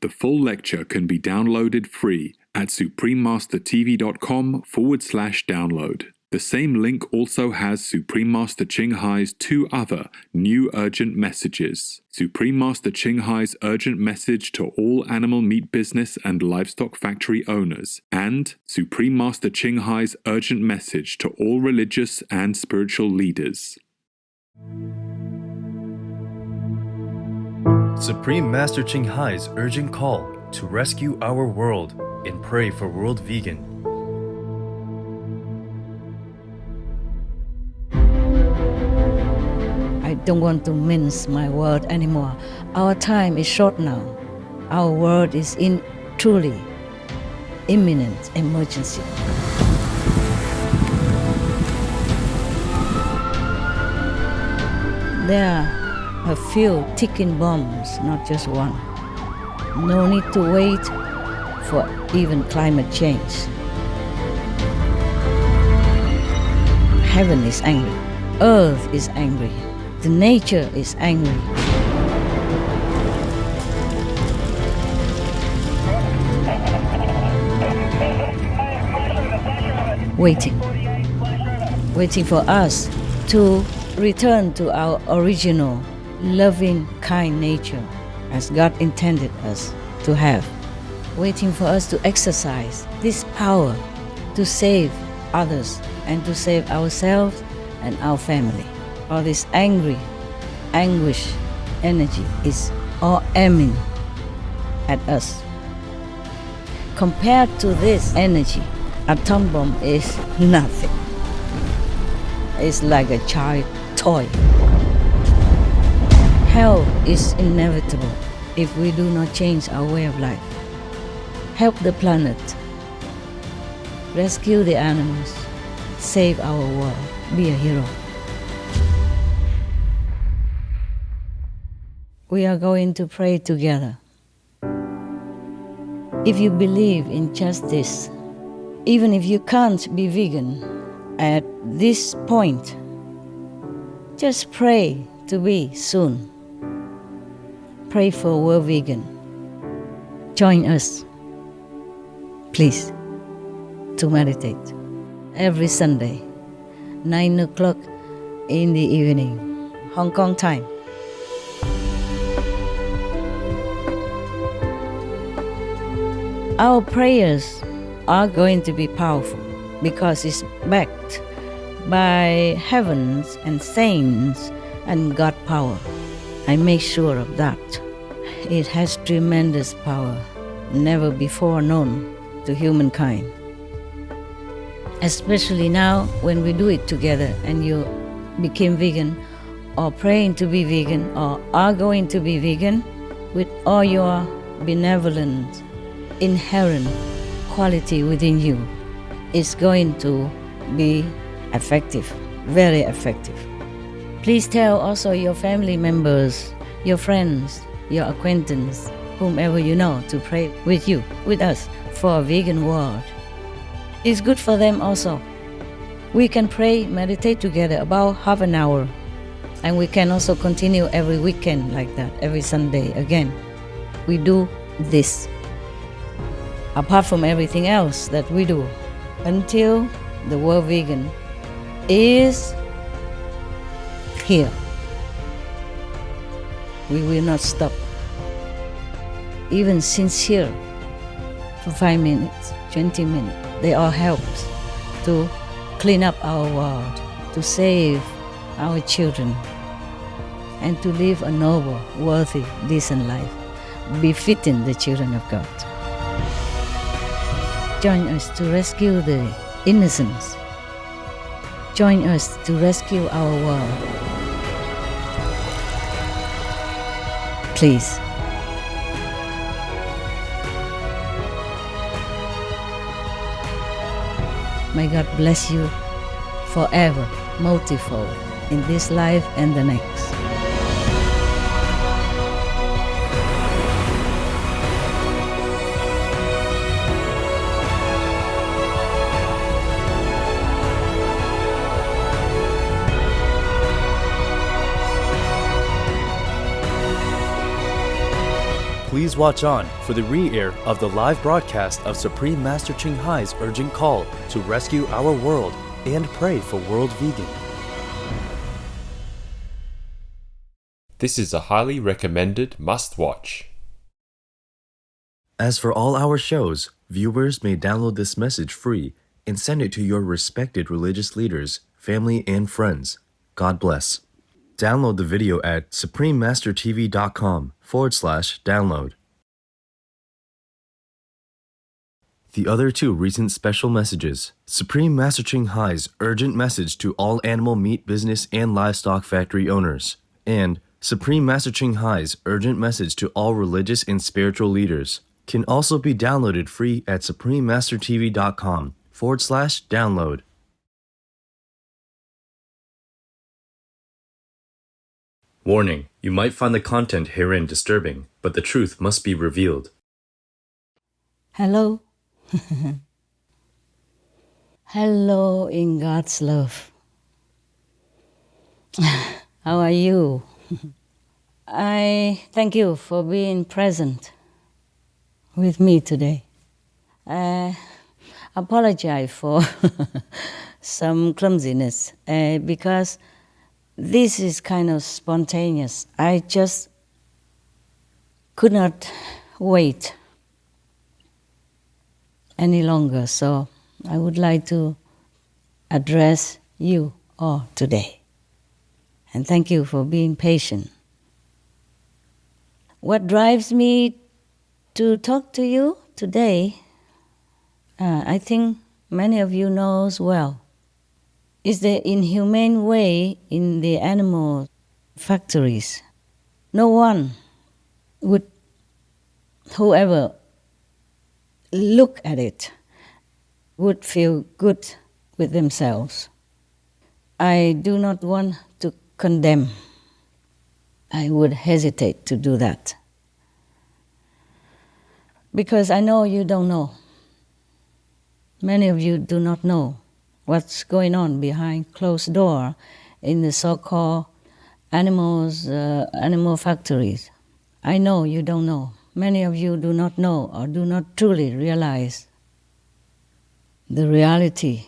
The full lecture can be downloaded free at suprememastertv.com/download. The same link also has Supreme Master Ching Hai's 2 other new urgent messages. Supreme Master Ching Hai's urgent message to all animal meat business and livestock factory owners, and Supreme Master Ching Hai's urgent message to all religious and spiritual leaders. Supreme Master Ching Hai's urgent call to rescue our world and pray for world vegan. I don't want to mince my word anymore. Our time is short now. Our world is in truly imminent emergency. There are a few ticking bombs, not just one. No need to wait for even climate change. Heaven is angry. Earth is angry. The nature is angry. Waiting for us to return to our original loving, kind nature as God intended us to have. Waiting for us to exercise this power to save others and to save ourselves and our family. All this anguish energy is all aiming at us. Compared to this energy, atom bomb is nothing. It's like a child toy. Hell is inevitable if we do not change our way of life. Help the planet. Rescue the animals. Save our world. Be a hero. We are going to pray together. If you believe in justice, even if you can't be vegan at this point, just pray to be soon. Pray for world vegan. Join us, please, to meditate every Sunday, 9 o'clock in the evening, Hong Kong time. Our prayers are going to be powerful because it's backed by heavens and saints and God power. I make sure of that. It has tremendous power, never before known to humankind. Especially now when we do it together and you became vegan or praying to be vegan or are going to be vegan with all your benevolent inherent quality within you is going to be effective, very effective. Please tell also your family members, your friends, your acquaintances, whomever you know, to pray with you, with us, for a vegan world. It's good for them also. We can pray, meditate together about half an hour, and we can also continue every weekend like that, every Sunday again. We do this apart from everything else that we do until the world vegan is here. We will not stop. Even sincere for 5 minutes, 20 minutes, they all help to clean up our world, to save our children, and to live a noble, worthy, decent life, befitting the children of God. Join us to rescue the innocence. Join us to rescue our world. Please. May God bless you forever, multifold, in this life and the next. please watch on for the re-air of the live broadcast of Supreme Master Ching Hai's urgent call to rescue our world and pray for world vegan. This is a highly recommended must-watch. As for all our shows, viewers may download this message free and send it to your respected religious leaders, family, and friends. God bless. Download the video at suprememastertv.com/download. The other two recent special messages: Supreme Master Ching Hai's urgent message to all animal meat business and livestock factory owners, and Supreme Master Ching Hai's urgent message to all religious and spiritual leaders, can also be downloaded free at suprememastertv.com/download. Warning: you might find the content herein disturbing, but the truth must be revealed. Hello. Hello in God's love. How are you? I thank you for being present with me today. I apologize for some clumsiness because this is kind of spontaneous. I just could not wait any longer, so I would like to address you all today. And thank you for being patient. What drives me to talk to you today, I think many of you knows well, is the inhumane way in the animal factories. No one would, whoever look at it, would feel good with themselves. I do not want to condemn. I would hesitate to do that. Because I know you don't know. Many of you do not know what's going on behind closed door in the so-called animal factories. I know you don't know. Many of you do not know or do not truly realize the reality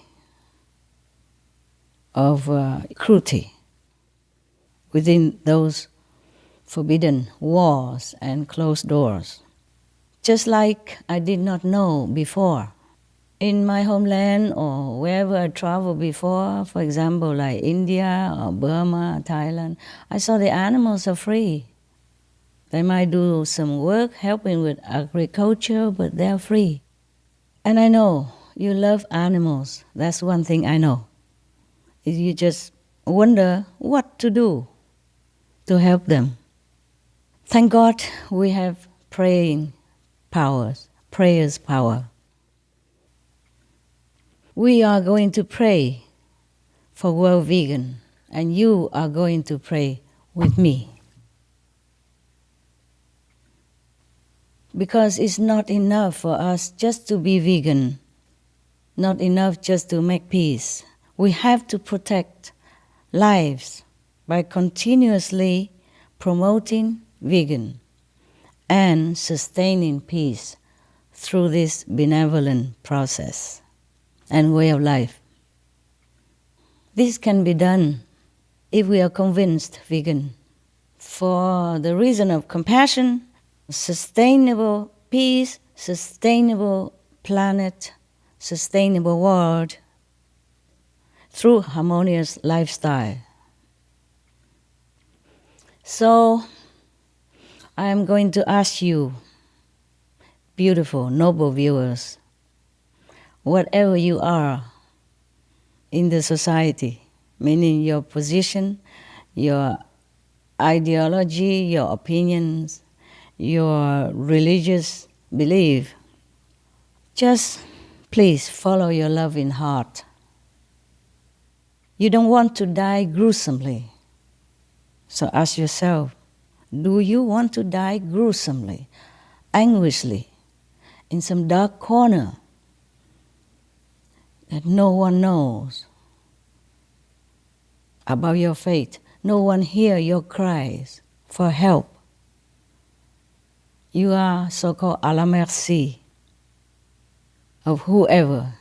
of cruelty within those forbidden walls and closed doors. Just like I did not know before. In my homeland or wherever I traveled before, for example, like India or Burma, Thailand, I saw the animals are free. They might do some work helping with agriculture, but they're free. And I know you love animals. That's one thing I know. You just wonder what to do to help them. Thank God we have prayers power. We are going to pray for world vegan, and you are going to pray with me. Because it's not enough for us just to be vegan, not enough just to make peace. We have to protect lives by continuously promoting vegan and sustaining peace through this benevolent process and way of life. This can be done if we are convinced vegan for the reason of compassion, sustainable peace, sustainable planet, sustainable world through harmonious lifestyle. So I am going to ask you, beautiful, noble viewers, whatever you are in the society, meaning your position, your ideology, your opinions, your religious belief, just please follow your loving heart. You don't want to die gruesomely. So ask yourself, do you want to die gruesomely, anguishly, in some dark corner that no one knows about your fate? No one hears your cries for help. You are so-called à la merci of whoever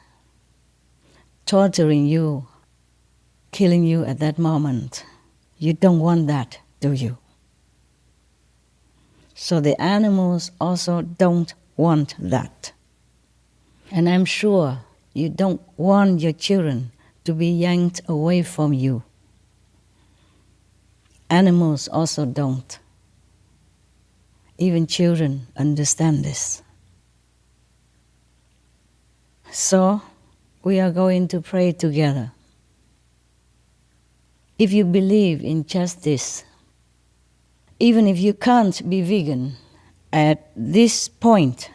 torturing you, killing you at that moment. You don't want that, do you? So the animals also don't want that. And I'm sure you don't want your children to be yanked away from you. Animals also don't. Even children understand this. So we are going to pray together. If you believe in justice, even if you can't be vegan at this point,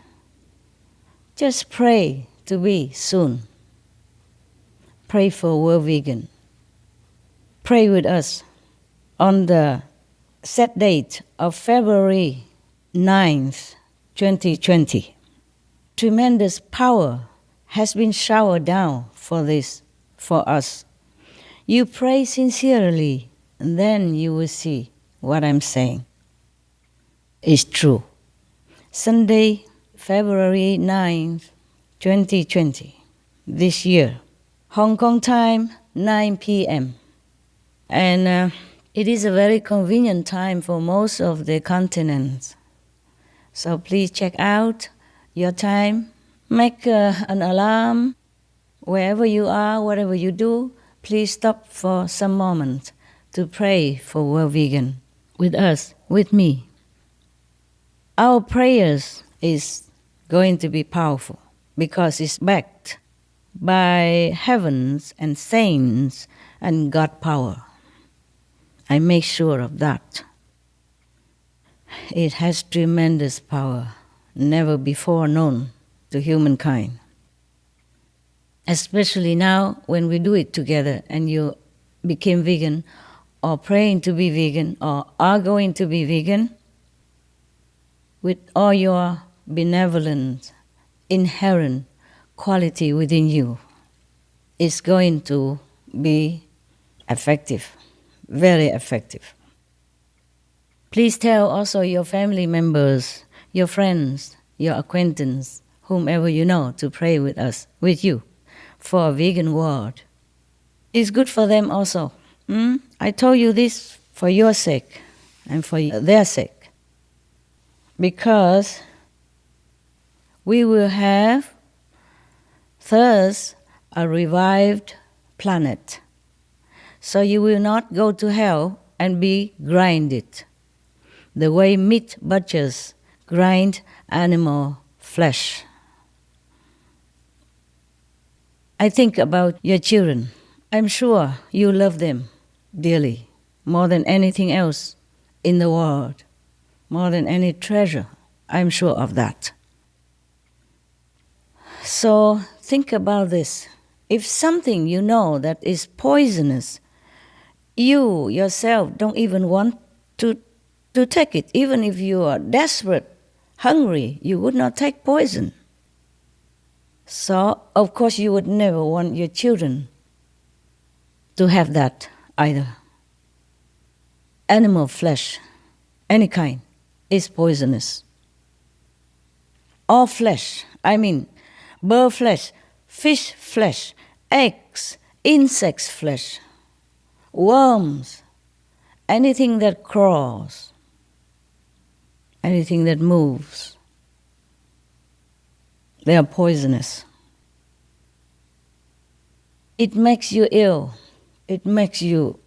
just pray to be soon. Pray for world vegan. Pray with us on the set date of February 9th, 2020. Tremendous power has been showered down for this, for us. You pray sincerely, and then you will see what I'm saying is true. Sunday, February 9th, 2020, this year. Hong Kong time, 9 p.m. And it is a very convenient time for most of the continents. So please check out your time. Make an alarm. Wherever you are, whatever you do, please stop for some moment to pray for world vegan with us, with me. Our prayers is going to be powerful because it's backed by heavens and saints and God power. I make sure of that. It has tremendous power, never before known to humankind. Especially now when we do it together and you became vegan or praying to be vegan or are going to be vegan, with all your benevolent, inherent quality within you, it's going to be effective, very effective. Please tell also your family members, your friends, your acquaintances, whomever you know, to pray with us, with you, for a vegan world. It's good for them also. I told you this for your sake and for their sake. Because we will have thus a revived planet. So you will not go to hell and be grinded the way meat butchers grind animal flesh. I think about your children. I'm sure you love them dearly, more than anything else in the world, more than any treasure. I'm sure of that. So think about this. If something you know that is poisonous, you yourself don't even want to take it. Even if you are desperate, hungry, you would not take poison. So, of course, you would never want your children to have that either. Animal flesh, any kind, is poisonous. All flesh, I mean, bird flesh, fish flesh, eggs, insects flesh, worms, anything that crawls, anything that moves, they are poisonous. It makes you ill. It makes you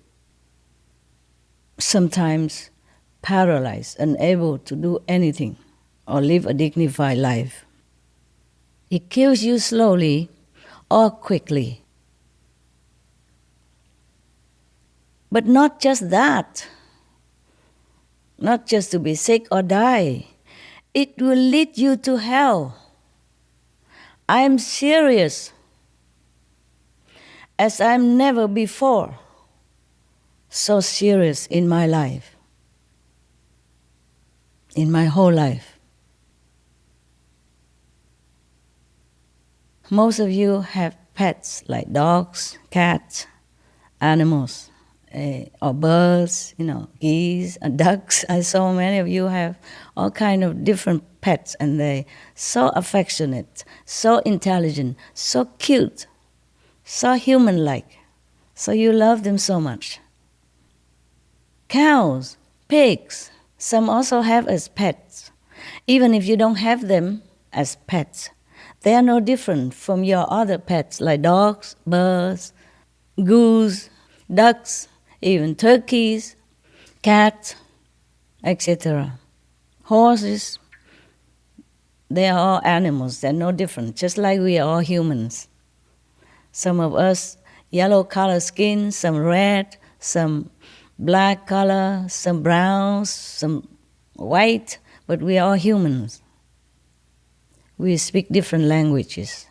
sometimes paralyzed, unable to do anything or live a dignified life. It kills you slowly or quickly. But not just that, not just to be sick or die. It will lead you to hell. I'm serious, as I'm never before so serious in my life, in my whole life. Most of you have pets like dogs, cats, animals or birds, geese, ducks. I saw many of you have all kind of different pets, and they so affectionate, so intelligent, so cute, so human-like. So you love them so much. Cows, pigs, some also have as pets. Even if you don't have them as pets, they are no different from your other pets like dogs, birds, goose, ducks, even turkeys, cats, etc. Horses, they are all animals. They're no different, just like we are all humans. Some of us yellow color skin, some red, some black color, some brown, some white, but we are all humans. We speak different languages,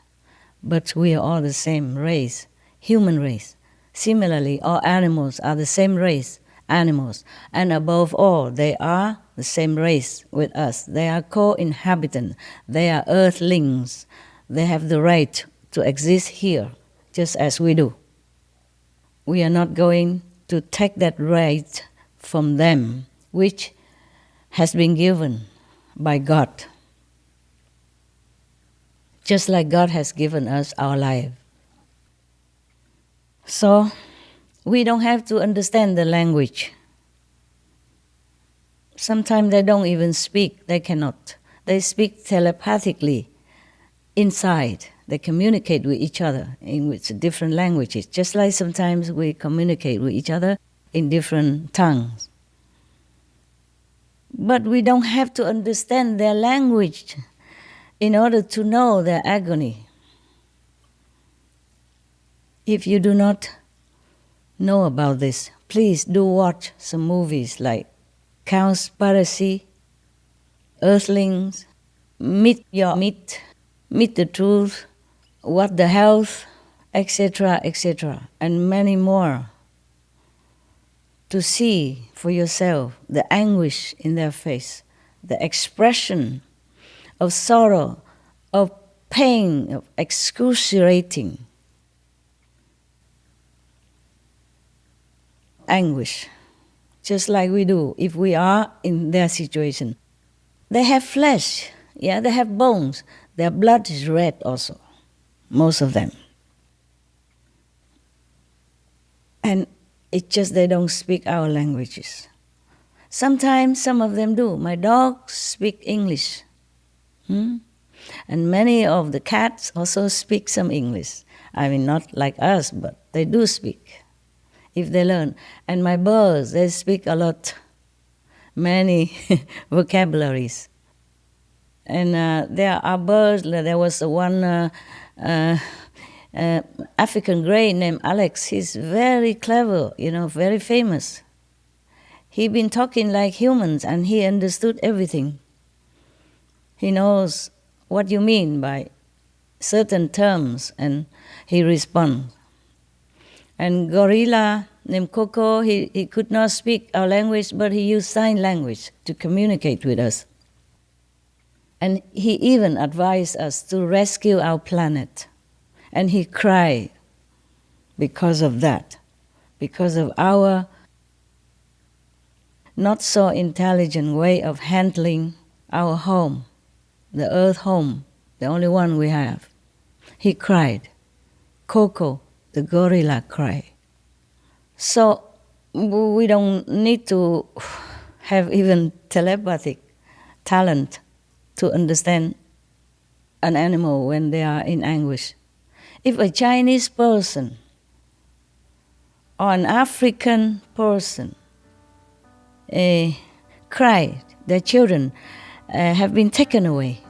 but we are all the same race, human race. Similarly, all animals are the same race, animals. And above all, they are the same race with us. They are co-inhabitants. They are earthlings. They have the right to exist here, just as we do. We are not going to take that right from them, which has been given by God. Just like God has given us our life. So, we don't have to understand the language. Sometimes they don't even speak, they cannot. They speak telepathically inside. They communicate with each other with different languages, just like sometimes we communicate with each other in different tongues. But we don't have to understand their language in order to know their agony. If you do not know about this, please do watch some movies like Cowspiracy, Earthlings, Meet Your Meat, Meet the Truth, What the Health, etc., etc., and many more, to see for yourself the anguish in their face, the expression of sorrow, of pain, of excruciating anguish, just like we do if we are in their situation. They have flesh, they have bones. Their blood is red also, most of them. And it's just they don't speak our languages. Sometimes some of them do. My dogs speak English. And many of the cats also speak some English. I mean, not like us, but they do speak, if they learn. And my birds, they speak a lot, many vocabularies. And there are birds, there was one African grey named Alex. He's very clever, very famous. He's been talking like humans and he understood everything. He knows what you mean by certain terms and he responds. And gorilla named Coco, he could not speak our language, but he used sign language to communicate with us. And he even advised us to rescue our planet. And he cried because of that, because of our not so intelligent way of handling our home, the earth home, the only one we have. He cried. Coco, the gorilla, cried. So we don't need to have even telepathic talent to understand an animal when they are in anguish. If a Chinese person or an African person cried, their children have been taken away,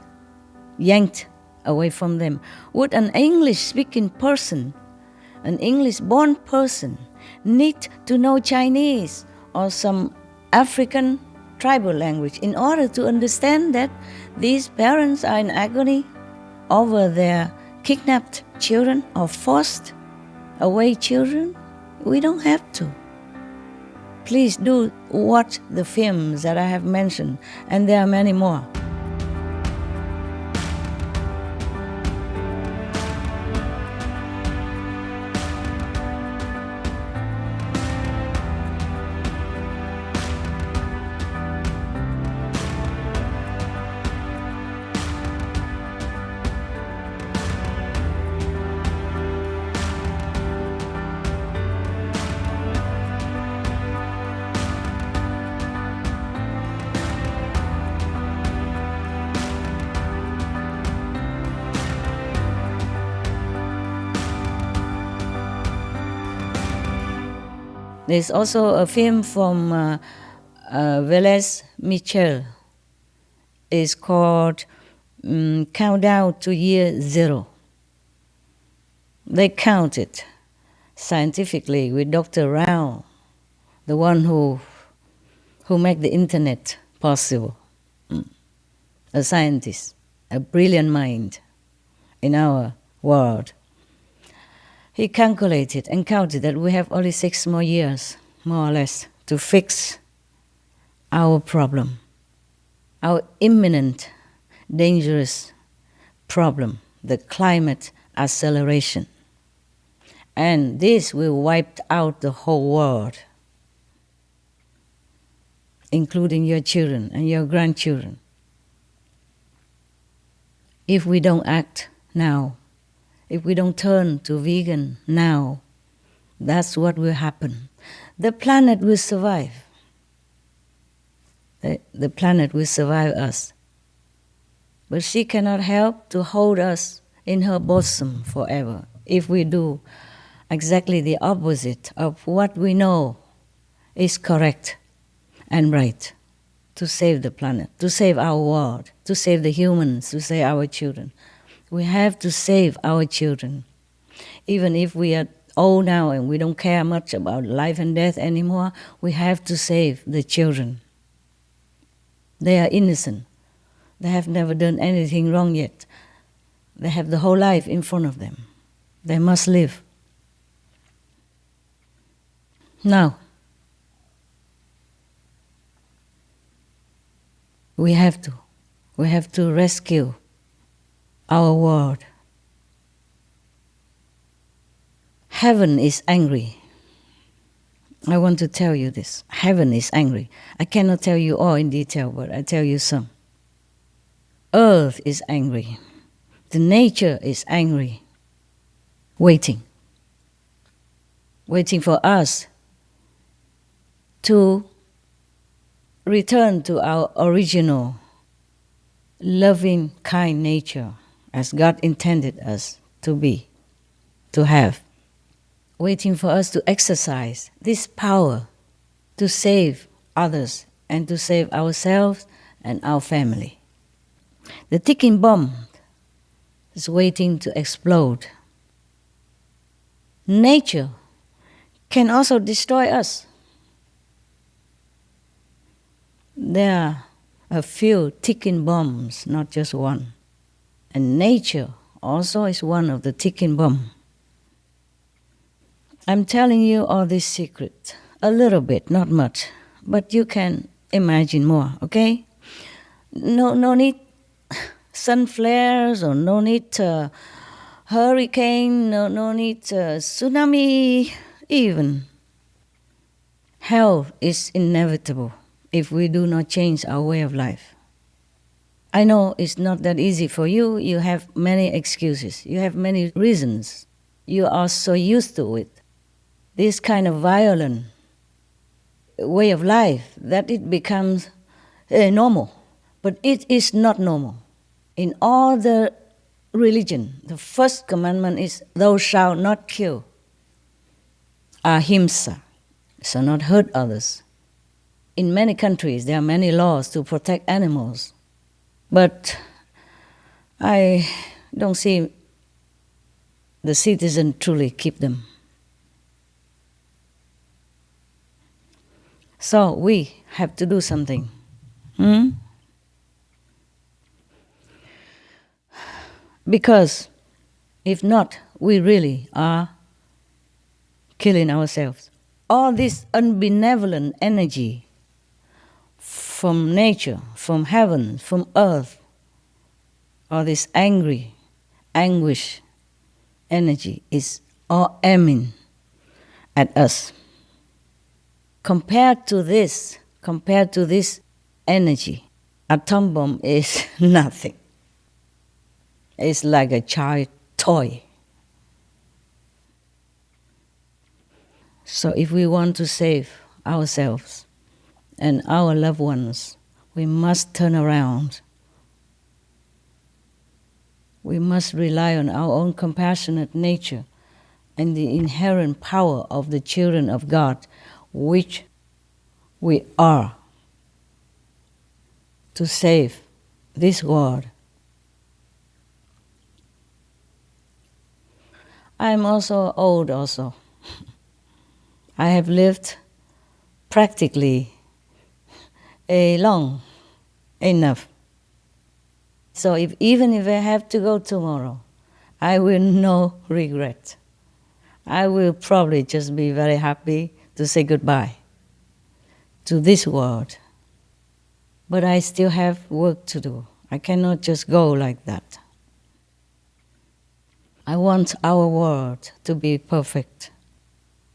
yanked away from them, would an English-speaking person, an English-born person, need to know Chinese or some African tribal language in order to understand that these parents are in agony over their kidnapped children or forced away children? We don't have to. Please do watch the films that I have mentioned, and there are many more. There's also a film from Velez Michel. It's called Countdown to Year Zero. They count it scientifically with Dr. Rao, the one who made the internet possible. A scientist, a brilliant mind in our world. He calculated and counted that we have only 6 more years, more or less, to fix our problem, our imminent, dangerous problem, the climate acceleration. And this will wipe out the whole world, including your children and your grandchildren. If we don't act now, if we don't turn to vegan now, that's what will happen. The planet will survive. The planet will survive us. But she cannot help to hold us in her bosom forever if we do exactly the opposite of what we know is correct and right to save the planet, to save our world, to save the humans, to save our children. We have to save our children. Even if we are old now and we don't care much about life and death anymore, we have to save the children. They are innocent. They have never done anything wrong yet. They have the whole life in front of them. They must live. Now, we have to rescue our world. Heaven is angry. I want to tell you this. Heaven is angry. I cannot tell you all in detail, but I tell you some. Earth is angry. The nature is angry. Waiting for us to return to our original loving, kind nature as God intended us to be, to have. Waiting for us to exercise this power to save others and to save ourselves and our family. The ticking bomb is waiting to explode. Nature can also destroy us. There are a few ticking bombs, not just one. And nature also is one of the ticking bomb. I'm telling you all this secret, a little bit, not much, but you can imagine more, okay? No need sun flares or no need hurricane, no need tsunami even. Hell is inevitable if we do not change our way of life. I know it's not that easy for you. You have many excuses. You have many reasons. You are so used to it. This kind of violent way of life that it becomes normal. But it is not normal. In all the religion, the first commandment is, thou shalt not kill. Ahimsa, shall not hurt others. In many countries, there are many laws to protect animals. But I don't see the citizens truly keep them. So we have to do something. Because if not, we really are killing ourselves. All this unbenevolent energy from nature, from heaven, from earth, all this angry, anguish energy is all aiming at us. Compared to this energy, atom bomb is nothing. It's like a child toy. So if we want to save ourselves and our loved ones, we must turn around. We must rely on our own compassionate nature and the inherent power of the children of God. which we are to save this world. I'm also old also. I have lived practically long enough. So even if I have to go tomorrow, I will no regret. I will probably just be very happy to say goodbye to this world. But I still have work to do. I cannot just go like that. I want our world to be perfect,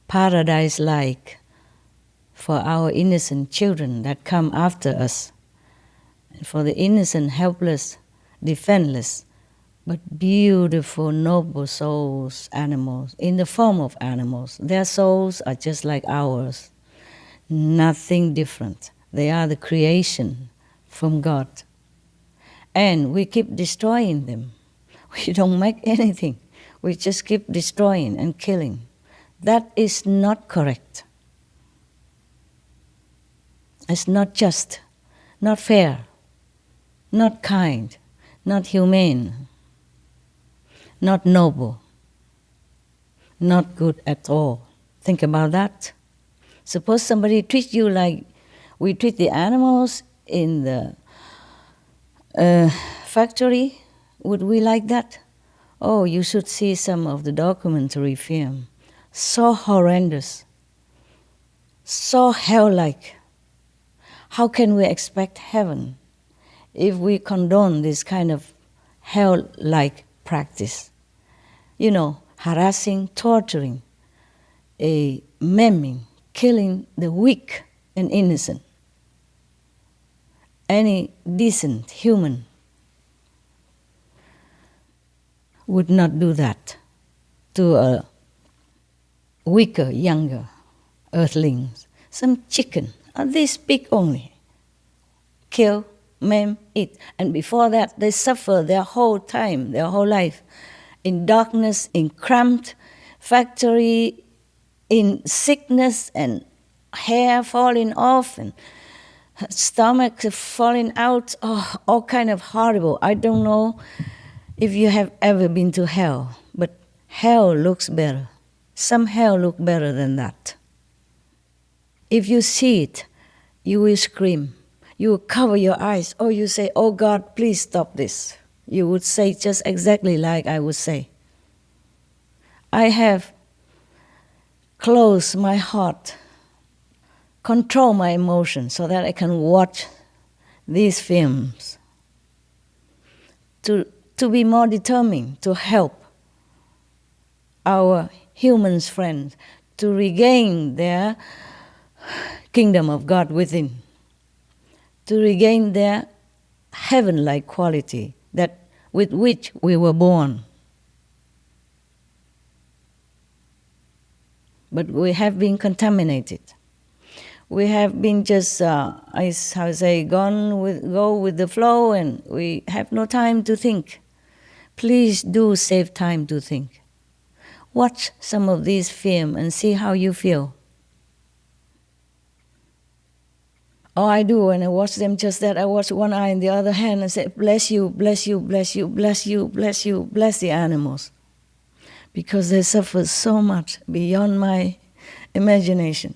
paradise-like for our innocent children that come after us, and for the innocent, helpless, defenseless, but beautiful, noble souls, animals, in the form of animals. Their souls are just like ours, nothing different. They are the creation from God. And we keep destroying them. We don't make anything. We just keep destroying and killing. That is not correct. It's not just, not fair, not kind, not humane, not noble, not good at all. Think about that. Suppose somebody treats you like we treat the animals in the factory. Would we like that? Oh, you should see some of the documentary film. So horrendous, so hell-like. How can we expect heaven if we condone this kind of hell-like practice? You know, harassing, torturing, maiming, killing the weak and innocent. Any decent human would not do that to a weaker, younger earthlings. Some chicken, this big only. Kill, maim, eat. And before that, they suffer their whole time, their whole life, in darkness, in cramped factory, in sickness and hair falling off and stomach falling out, all kind of horrible. I don't know if you have ever been to hell, but hell looks better. Some hell look better than that. If you see it, you will scream. You will cover your eyes, or you say, "Oh God, please stop this." You would say just exactly like I would say. I have closed my heart, control my emotions so that I can watch these films, to be more determined to help our humans friends to regain their kingdom of God within, to regain their heaven-like quality that with which we were born. But we have been contaminated. We have been just, go with the flow, and we have no time to think. Please do save time to think. Watch some of these films and see how you feel. Oh, I do. When I watch them, just that I watch one eye and the other hand and say, "Bless you, bless you, bless you, bless you, bless you, bless the animals," because they suffer so much beyond my imagination.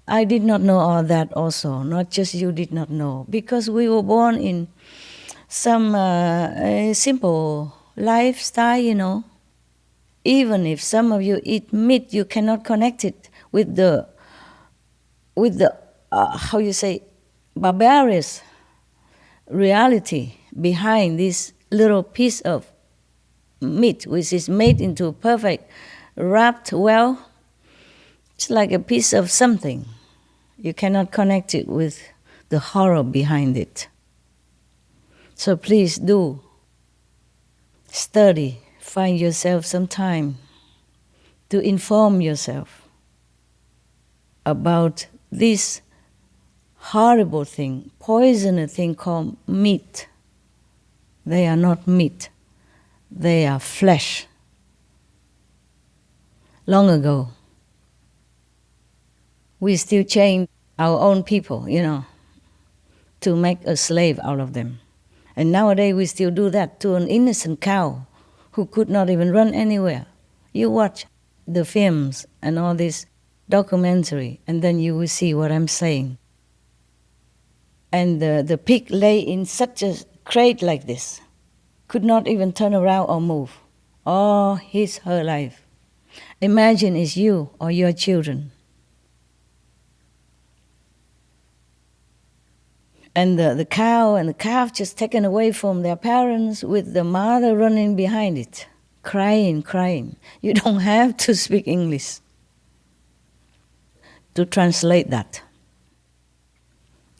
I did not know all that also, not just you did not know, because we were born in some simple lifestyle, you know. Even if some of you eat meat, you cannot connect it with the barbarous reality behind this little piece of meat, which is made into perfect, wrapped well. It's like a piece of something. You cannot connect it with the horror behind it. So please do study, find yourself some time to inform yourself about this horrible thing, poisonous thing called meat. They are not meat. They are flesh. Long ago, We still chain our own people, to make a slave out of them. And nowadays we still do that to an innocent cow who could not even run anywhere. You watch the films and all this documentary, and then you will see what I'm saying. And the pig lay in such a crate like this, could not even turn around or move all her life. Imagine it's you or your children. And the cow and the calf just taken away from their parents with the mother running behind it, crying. You don't have to speak English to translate that.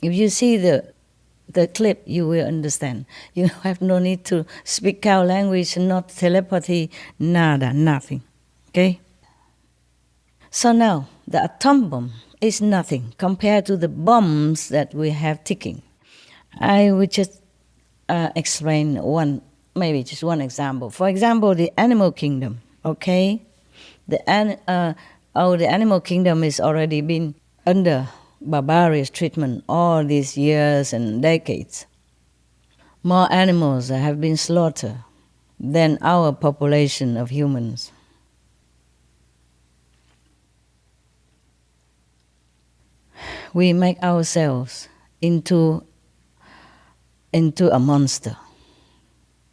If you see the clip, you will understand. You have no need to speak cow language, not telepathy, nada, nothing. Okay? So now, the atom bomb is nothing compared to the bombs that we have ticking. I would just explain just one example. For example, the animal kingdom, okay? The animal kingdom has already been under barbarous treatment all these years and decades. More animals have been slaughtered than our population of humans. We make ourselves into a monster,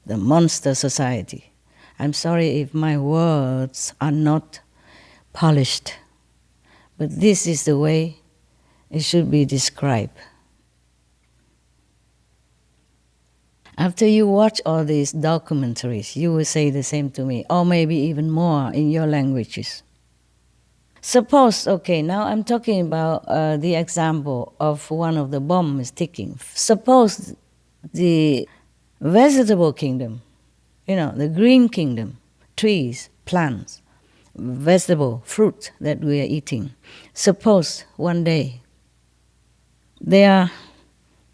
the monster society. I'm sorry if my words are not polished, but this is the way it should be described. After you watch all these documentaries, you will say the same to me, or maybe even more in your languages. Suppose, okay, now I'm talking about the example of one of the bombs ticking. Suppose the vegetable kingdom, the green kingdom, trees, plants, vegetable, fruit that we are eating. Suppose one day they are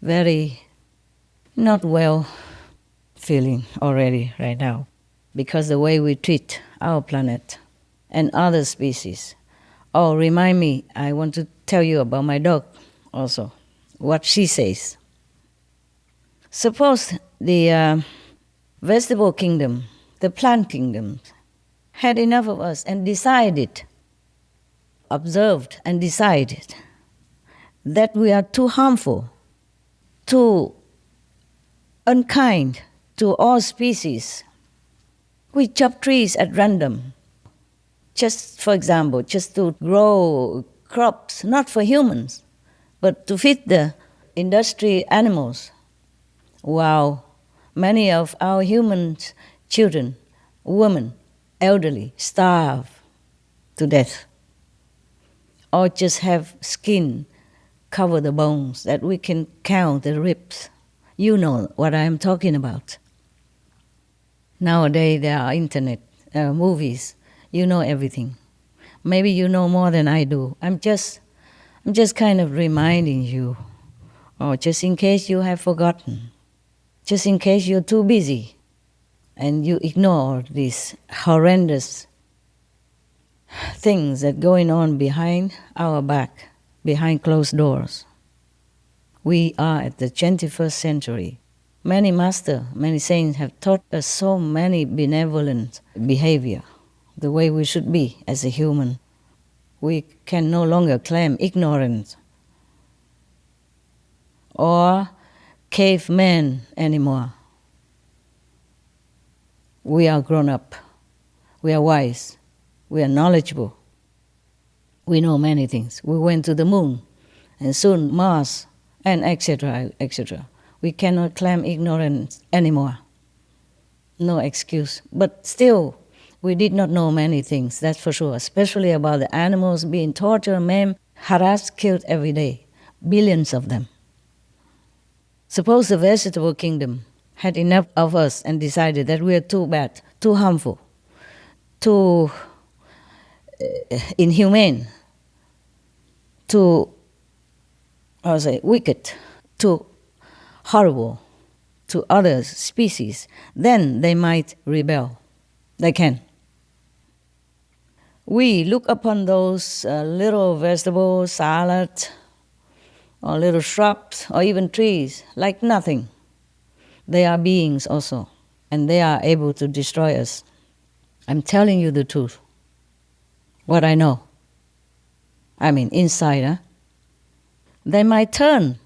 very not well feeling already right now because the way we treat our planet and other species. Oh, remind me, I want to tell you about my dog also, what she says. Suppose the vegetable kingdom, the plant kingdom, had enough of us and observed and decided that we are too harmful, too unkind to all species. We chop trees at random, just for example, just to grow crops, not for humans, but to feed the industry animals. Wow, many of our human children, women, elderly, starve to death, or just have skin cover the bones that we can count the ribs. You know what I am talking about. Nowadays there are internet movies. You know everything. Maybe you know more than I do. I'm just kind of reminding you, or just in case you have forgotten, just in case you're too busy and you ignore these horrendous things that going on behind our back, behind closed doors. We are at the 21st century. Many masters, many saints have taught us so many benevolent behavior, the way we should be as a human. We can no longer claim ignorance or cavemen anymore. We are grown up. We are wise. We are knowledgeable. We know many things. We went to the moon and soon Mars and etc., etc. We cannot claim ignorance anymore. No excuse. But still, we did not know many things, that's for sure, especially about the animals being tortured, maimed, harassed, killed every day. Billions of them. Suppose the vegetable kingdom had enough of us and decided that we are too bad, too harmful, too inhumane, too, wicked, too horrible to other species, then they might rebel. They can. We look upon those little vegetables, salad, or little shrubs, or even trees like nothing. They are beings also, and they are able to destroy us. I'm telling you the truth. What I know. I mean, inside, huh? They might turn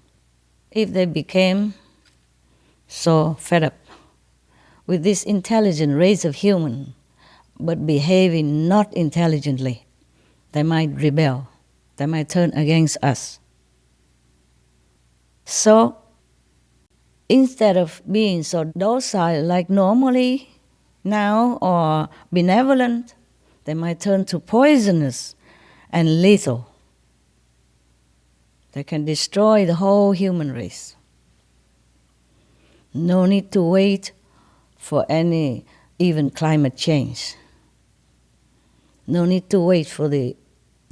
if they became so fed up with this intelligent race of human, but behaving not intelligently. They might rebel. They might turn against us. So, instead of being so docile like normally now or benevolent, they might turn to poisonous and lethal. They can destroy the whole human race. No need to wait for any even climate change. No need to wait for the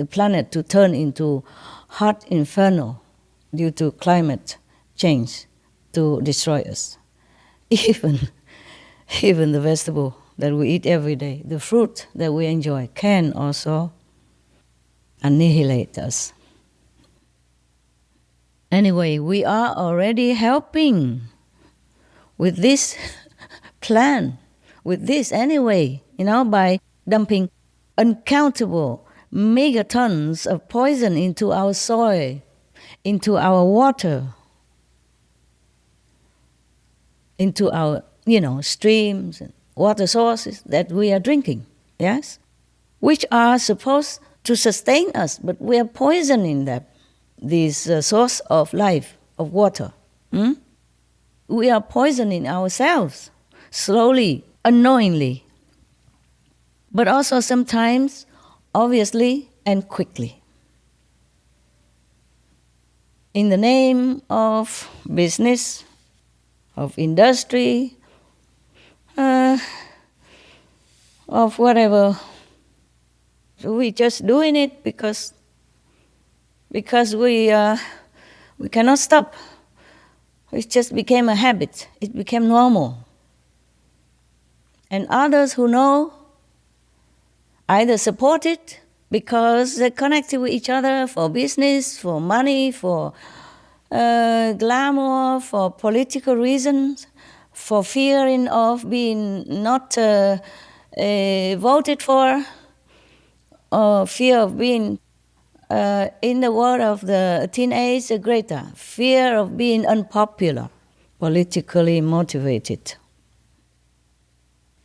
planet to turn into hot inferno due to climate change to destroy us. Even the vegetable that we eat every day, the fruit that we enjoy, can also annihilate us. Anyway, we are already helping with this plan, with this anyway, by dumping uncountable megatons of poison into our soil, into our water, into our, streams and water sources that we are drinking, yes? Which are supposed to sustain us, but we are poisoning them, this source of life, of water. We are poisoning ourselves, slowly, unknowingly, but also sometimes, obviously, and quickly. In the name of business, of industry, of whatever. So we're just doing it because we cannot stop. It just became a habit. It became normal. And others who know either support it because they're connected with each other for business, for money, for glamour, for political reasons, for fearing of being not voted for, or fear of being, in the word of the teenage Greta, fear of being unpopular, politically motivated.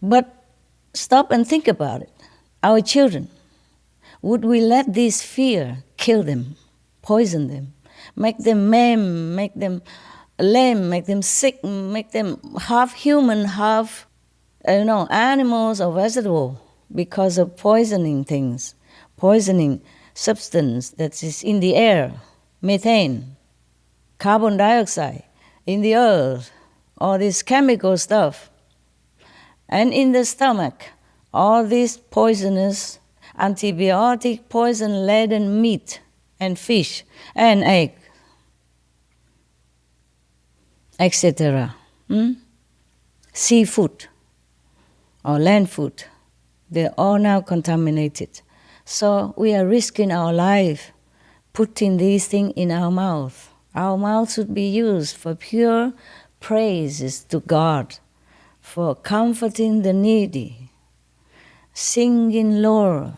But stop and think about it. Our children, would we let this fear kill them, poison them, make them maim, make them lame, make them sick, make them half human, half animals or vegetable because of poisoning things, poisoning substance that is in the air, methane, carbon dioxide, in the earth, all this chemical stuff, and in the stomach, all this poisonous, antibiotic, poison-laden meat and fish and egg, etc. Seafood or land food, they're all now contaminated. So we are risking our life putting these things in our mouth. Our mouth should be used for pure praises to God, for comforting the needy, singing lore,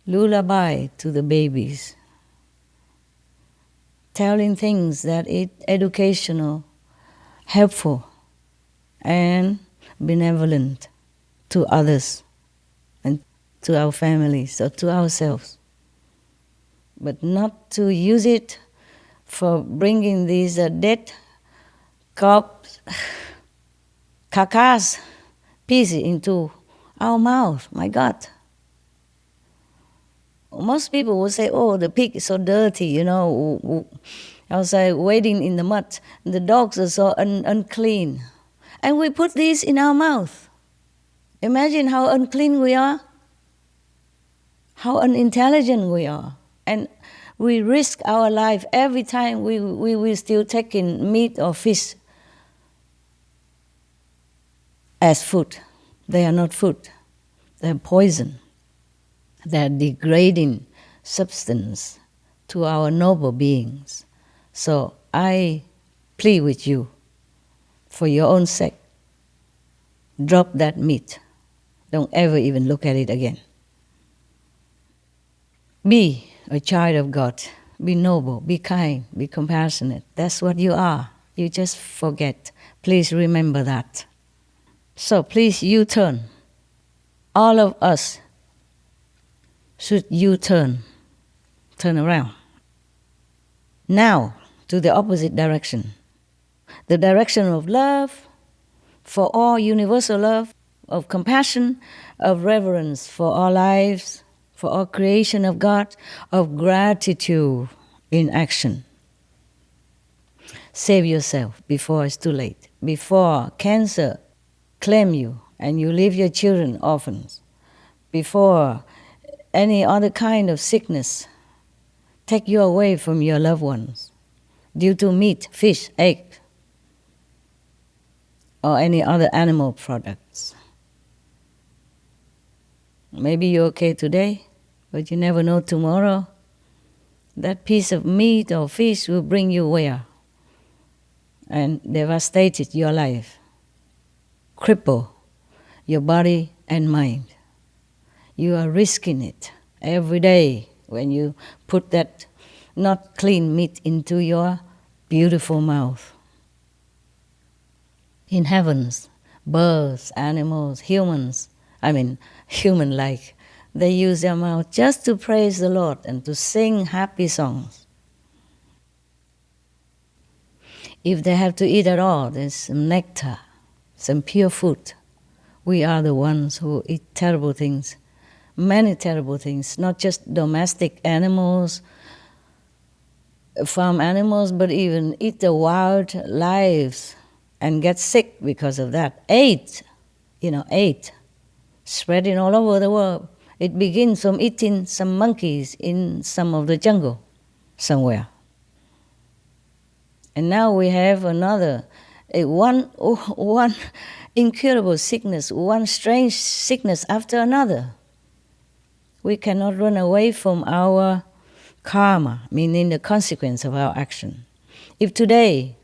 lullaby to the babies, telling things that are educational, helpful, and benevolent to others and to our families or to ourselves. But not to use it for bringing these dead corpse carcass pieces into our mouth. My God. Most people will say, oh, the pig is so dirty, outside wading in the mud. The dogs are so unclean. And we put these in our mouth. Imagine how unclean we are, how unintelligent we are. And we risk our life every time we will still take in meat or fish as food. They are not food. They are poison. that degrading substance to our noble beings. So I plead with you, for your own sake, drop that meat. Don't ever even look at it again. Be a child of God. Be noble, be kind, be compassionate. That's what you are. You just forget. Please remember that. So please U-turn. All of us should U-turn. Turn around. Now to the opposite direction. The direction of love, for all universal love, of compassion, of reverence for all lives, for all creation of God, of gratitude in action. Save yourself before it's too late, before cancer claim you and you leave your children orphans, before any other kind of sickness take you away from your loved ones due to meat, fish, egg, or any other animal products. Maybe you're okay today, but you never know tomorrow. That piece of meat or fish will bring you where? And devastated your life, cripple your body and mind. You are risking it every day when you put that not clean meat into your beautiful mouth. In heavens, birds, animals, human-like, they use their mouth just to praise the Lord and to sing happy songs. If they have to eat at all, there's some nectar, some pure food. We are the ones who eat terrible things, many terrible things, not just domestic animals, farm animals, but even eat the wild lives and get sick because of that. AIDS, spreading all over the world. It begins from eating some monkeys in some of the jungle somewhere. And now we have one incurable sickness, one strange sickness after another. We cannot run away from our karma, meaning the consequence of our action. If today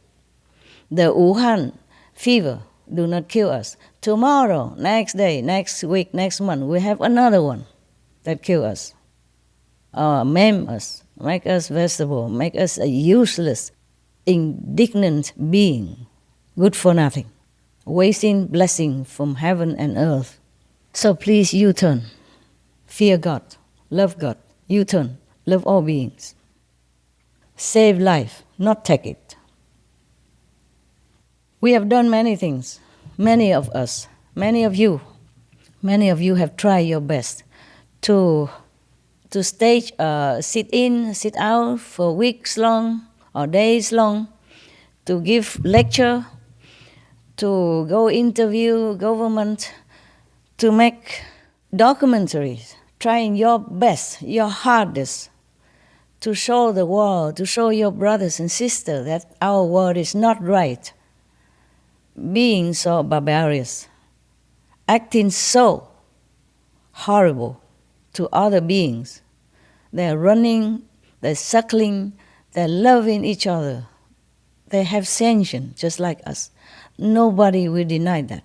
the Wuhan fever do not kill us, tomorrow, next day, next week, next month, we have another one that kill us, or maim us, make us vegetable, make us a useless, indignant being, good for nothing, wasting blessing from heaven and earth. So please U-turn, fear God, love God, U-turn, love all beings. Save life, not take it. We have done many things, many of us, many of you have tried your best to stage, sit in, sit out for weeks long or days long, to give lecture, to go interview government, to make documentaries, trying your best, your hardest, to show the world, to show your brothers and sisters that our world is not right, being so barbarous, acting so horrible to other beings. They're running, they're suckling, they're loving each other. They have sentience just like us. Nobody will deny that.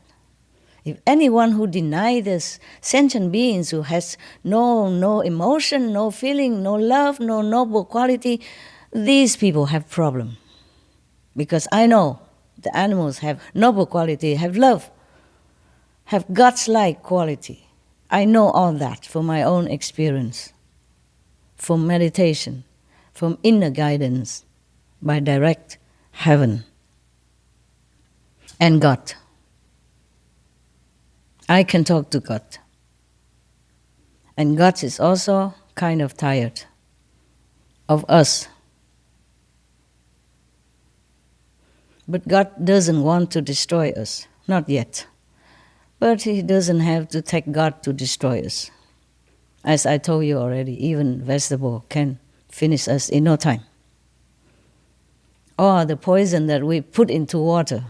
If anyone who denies this sentient beings who has no emotion, no feeling, no love, no noble quality, these people have problem. Because I know the animals have noble quality, have love, have God's-like quality. I know all that from my own experience, from meditation, from inner guidance by direct heaven and God. I can talk to God. And God is also kind of tired of us. But God doesn't want to destroy us, not yet. But He doesn't have to take God to destroy us. As I told you already, even vegetable can finish us in no time. Or the poison that we put into water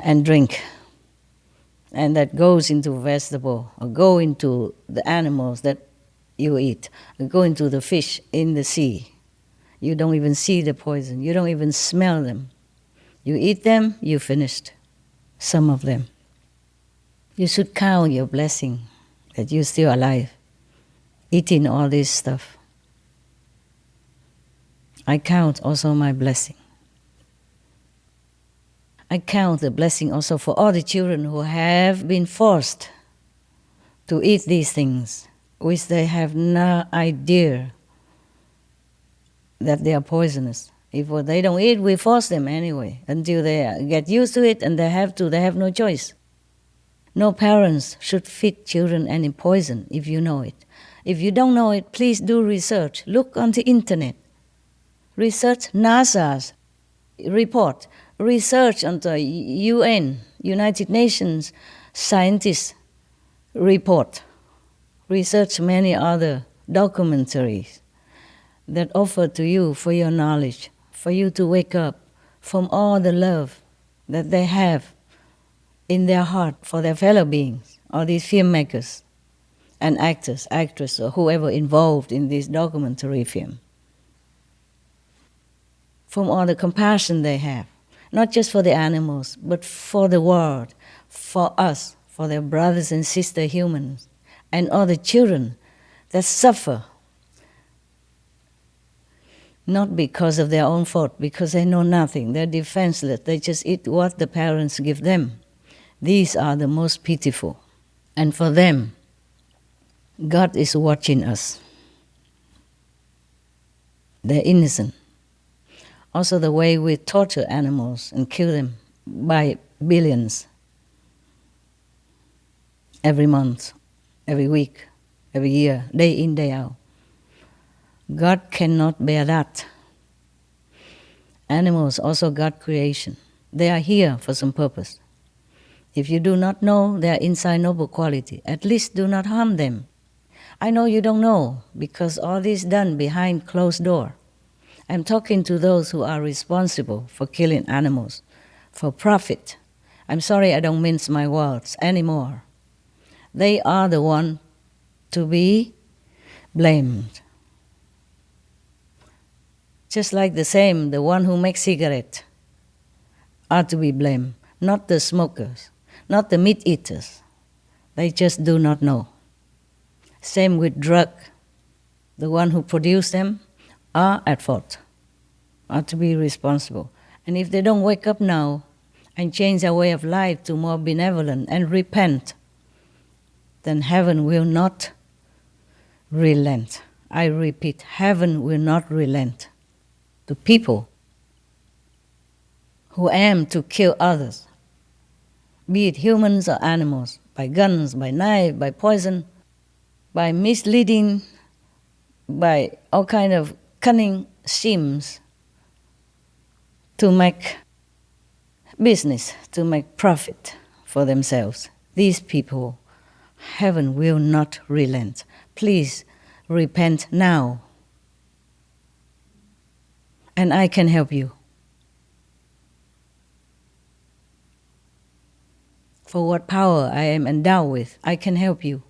and drink. and that goes into vegetable, or go into the animals that you eat, or go into the fish in the sea. You don't even see the poison. You don't even smell them. You eat them, you finished. Some of them. You should count your blessing that you're still alive, eating all this stuff. I count also my blessing. I count the blessing also for all the children who have been forced to eat these things, which they have no idea that they are poisonous. If they don't eat, we force them anyway until they get used to it, and they have no choice. No parents should feed children any poison if you know it. If you don't know it, please do research. Look on the internet. Research NASA's report. Research on the UN, United Nations scientists' report. Research many other documentaries that offer to you for your knowledge, for you to wake up from all the love that they have in their heart for their fellow beings, or these filmmakers and actors, actresses, or whoever involved in this documentary film. From all the compassion they have, not just for the animals, but for the world, for us, for their brothers and sister humans, and all the children that suffer, not because of their own fault, because they know nothing, they're defenseless, they just eat what the parents give them. These are the most pitiful. And for them, God is watching us. They're innocent. Also the way we torture animals and kill them by billions. Every month, every week, every year, day in, day out. God cannot bear that. Animals also God's creation. They are here for some purpose. If you do not know their inside noble quality, at least do not harm them. I know you don't know, because all this done behind closed door. I'm talking to those who are responsible for killing animals, for profit. I'm sorry I don't mince my words anymore. They are the one to be blamed. Just like the one who makes cigarettes are to be blamed, not the smokers, not the meat eaters. They just do not know. Same with drug. The one who produce them are at fault, are to be responsible. And if they don't wake up now and change their way of life to more benevolent and repent, then heaven will not relent. I repeat, heaven will not relent to people who aim to kill others, be it humans or animals, by guns, by knife, by poison, by misleading, by all kind of cunning schemes to make business, to make profit for themselves. These people, heaven will not relent. Please repent now, and I can help you. For what power I am endowed with, I can help you.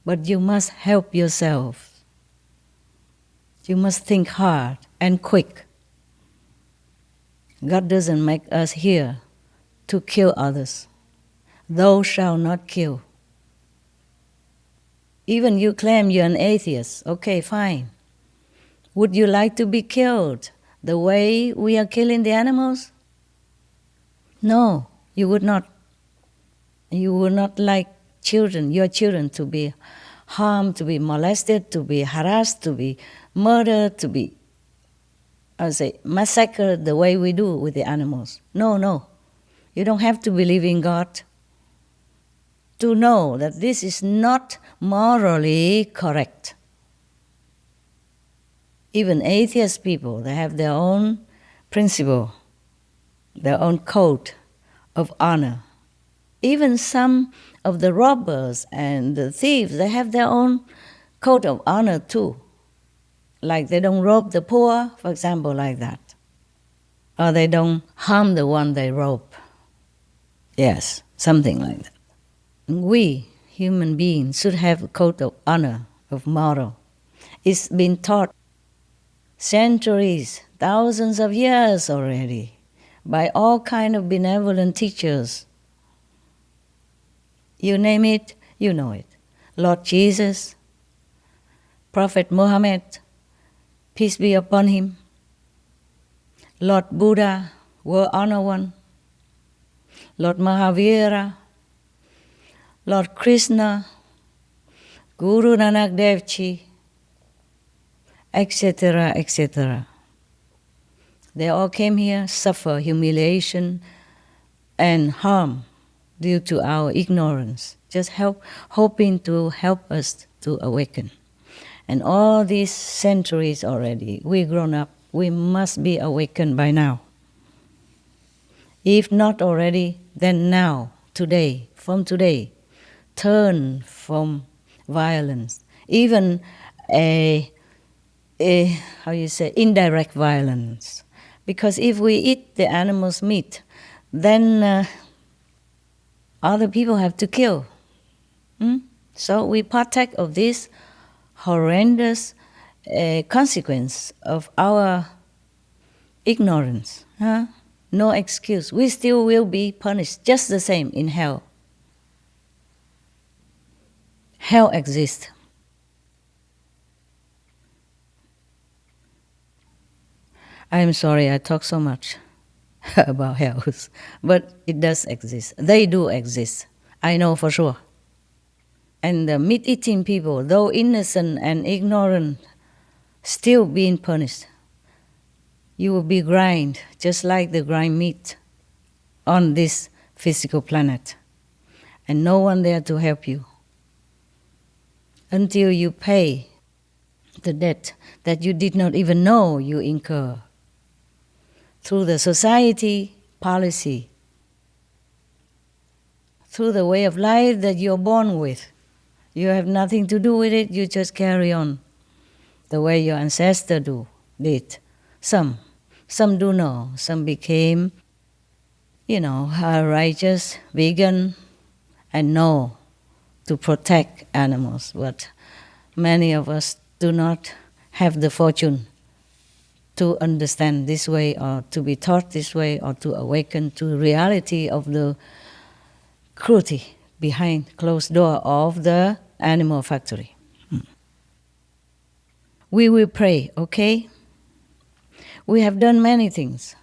But you must help yourself. You must think hard and quick. God doesn't make us here to kill others. Thou shalt not kill. Even you claim you're an atheist. Okay, fine. Would you like to be killed the way we are killing the animals? No, you would not. You would not like your children to be harmed, to be molested, to be harassed, to be murdered, to be, massacred the way we do with the animals. No. You don't have to believe in God to know that this is not morally correct. Even atheist people, they have their own principle, their own code of honor. Even some of the robbers and the thieves, they have their own code of honor too. Like they don't rob the poor, for example, like that. Or they don't harm the one they rob. Yes, something like that. We, human beings, should have a code of honor, of moral. It's been taught centuries, thousands of years already, by all kind of benevolent teachers. You name it, you know it. Lord Jesus, Prophet Muhammad, peace be upon him, Lord Buddha, World Honor One, Lord Mahavira, Lord Krishna, Guru Nanak Dev Ji, etc., etc. They all came here, suffer humiliation and harm due to our ignorance, just hoping to help us to awaken. And all these centuries already, we grown up, we must be awakened by now. If not already, then now, today, from today, turn from violence, even indirect violence. Because if we eat the animal's meat, then other people have to kill. So we partake of this horrendous consequence of our ignorance. No excuse. We still will be punished just the same in hell. Hell exists. I'm sorry I talk so much about hell, but it does exist. They do exist. I know for sure. And the meat-eating people, though innocent and ignorant, still being punished. You will be grind, just like the grind meat on this physical planet. And no one there to help you until you pay the debt that you did not even know you incur through the society policy, through the way of life that you're born with. You have nothing to do with it, you just carry on the way your ancestors did. Some do know, some became, righteous, vegan, and know to protect animals. But many of us do not have the fortune to understand this way, or to be taught this way, or to awaken to the reality of the cruelty behind closed door of the animal factory. We will pray, okay? We have done many things.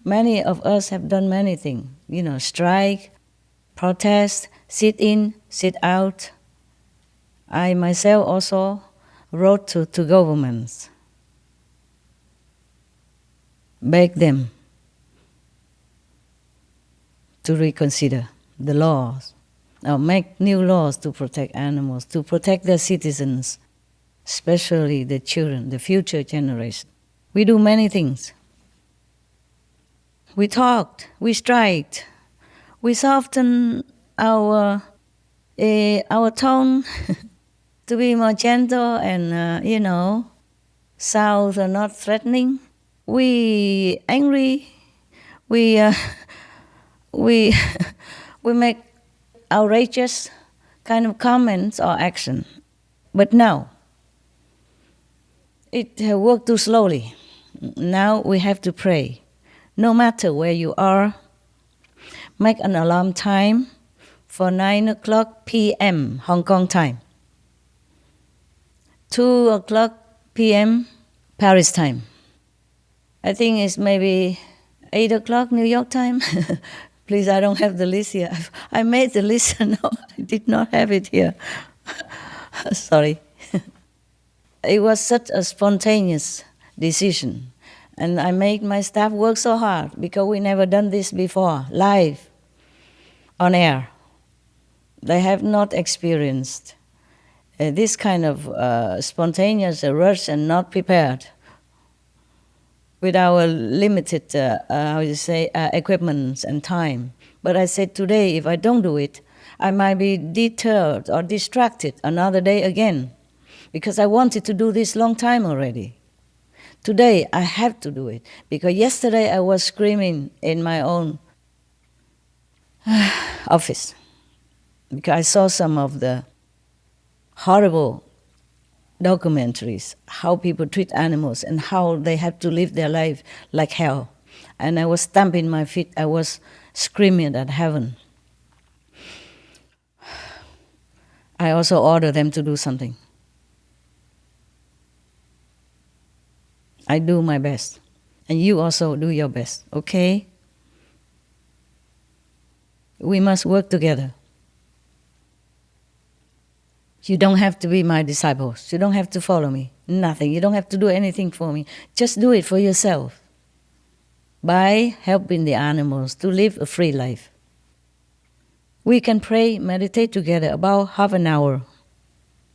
Many of us have done many things. Strike, protest, sit in, sit out. I myself also wrote to governments, beg them to reconsider the laws, or make new laws to protect animals, to protect their citizens, especially the children, the future generation. We do many things. We talked, we striked, we softened our tone to be more gentle and, south or not threatening. We angry, we we make outrageous kind of comments or action. But now, it worked too slowly. Now we have to pray. No matter where you are, make an alarm time for 9 o'clock p.m. Hong Kong time, 2 o'clock p.m. Paris time. I think it's maybe 8 o'clock New York time. Please, I don't have the list here. I made the list. No, I did not have it here. Sorry. It was such a spontaneous decision. And I made my staff work so hard because we never done this before, live, on air. They have not experienced this kind of spontaneous rush and not prepared with our limited, equipment and time. But I said today, if I don't do it, I might be deterred or distracted another day again, because I wanted to do this long time already. Today, I have to do it, because yesterday I was screaming in my own office. because I saw some of the horrible documentaries, how people treat animals and how they have to live their life like hell. And I was stamping my feet, I was screaming at heaven. I also ordered them to do something. I do my best. And you also do your best, okay? We must work together. You don't have to be my disciples. You don't have to follow me. Nothing. You don't have to do anything for me. Just do it for yourself by helping the animals to live a free life. We can pray, meditate together about half an hour.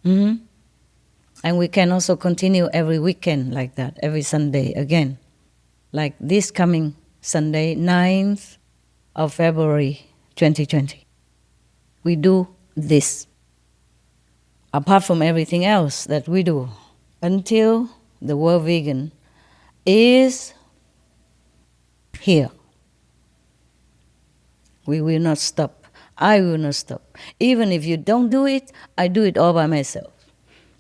And we can also continue every weekend like that, every Sunday again. Like this coming Sunday, 9th of February 2020. We do this. Apart from everything else that we do, until the word vegan is here. We will not stop. I will not stop. Even if you don't do it, I do it all by myself.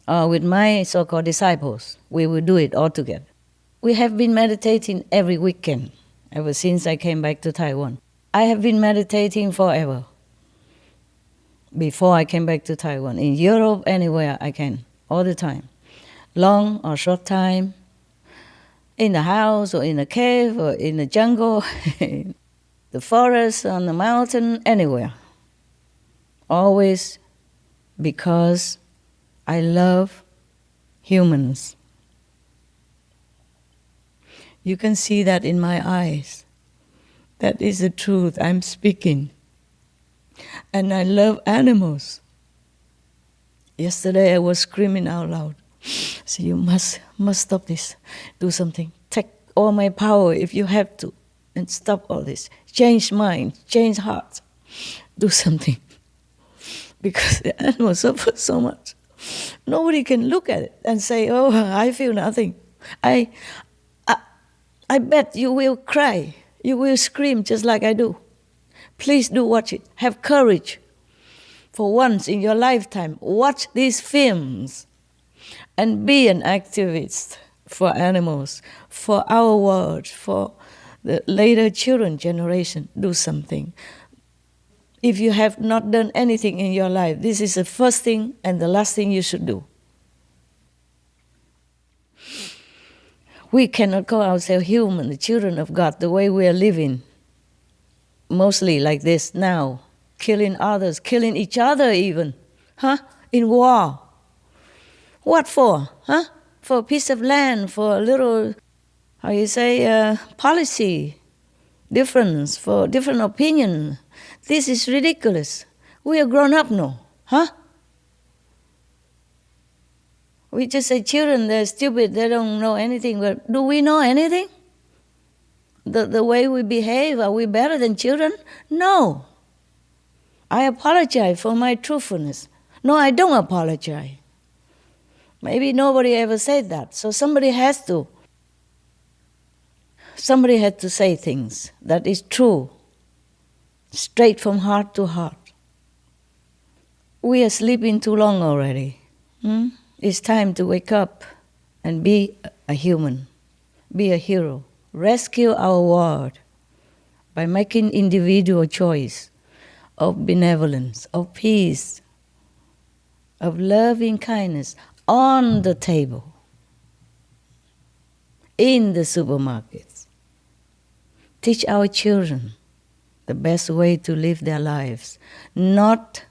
With my so-called disciples, we will do it all together. We have been meditating every weekend ever since I came back to Taiwan. I have been meditating forever. Before I came back to Taiwan, in Europe, anywhere I can, all the time. Long or short time, in the house or in a cave or in the jungle, the forest, on the mountain, anywhere. Always because I love humans. You can see that in my eyes. That is the truth I'm speaking. And I love animals. Yesterday I was screaming out loud. So you must stop this. Do something. Take all my power if you have to. And stop all this. Change minds, change hearts. Do something. Because the animals suffer so much. Nobody can look at it and say, oh, I feel nothing. I bet you will cry. You will scream just like I do. Please do watch it. Have courage. For once in your lifetime, watch these films and be an activist for animals, for our world, for the later children generation. Do something. If you have not done anything in your life, this is the first thing and the last thing you should do. We cannot call ourselves human, the children of God, the way we are living. Mostly like this now, killing others, killing each other even, in war. What for, For a piece of land, for a little, policy difference, for different opinion. This is ridiculous. We are grown up now, We just say children, they're stupid, they don't know anything, but do we know anything? The way we behave, are we better than children? No. I apologize for my truthfulness. No, I don't apologize. Maybe nobody ever said that, so somebody has to. Somebody had to say things that is true, straight from heart to heart. We are sleeping too long already. It's time to wake up and be a human, be a hero. Rescue our world by making individual choice of benevolence, of peace, of loving kindness on the table, in the supermarkets. Teach our children the best way to live their lives, not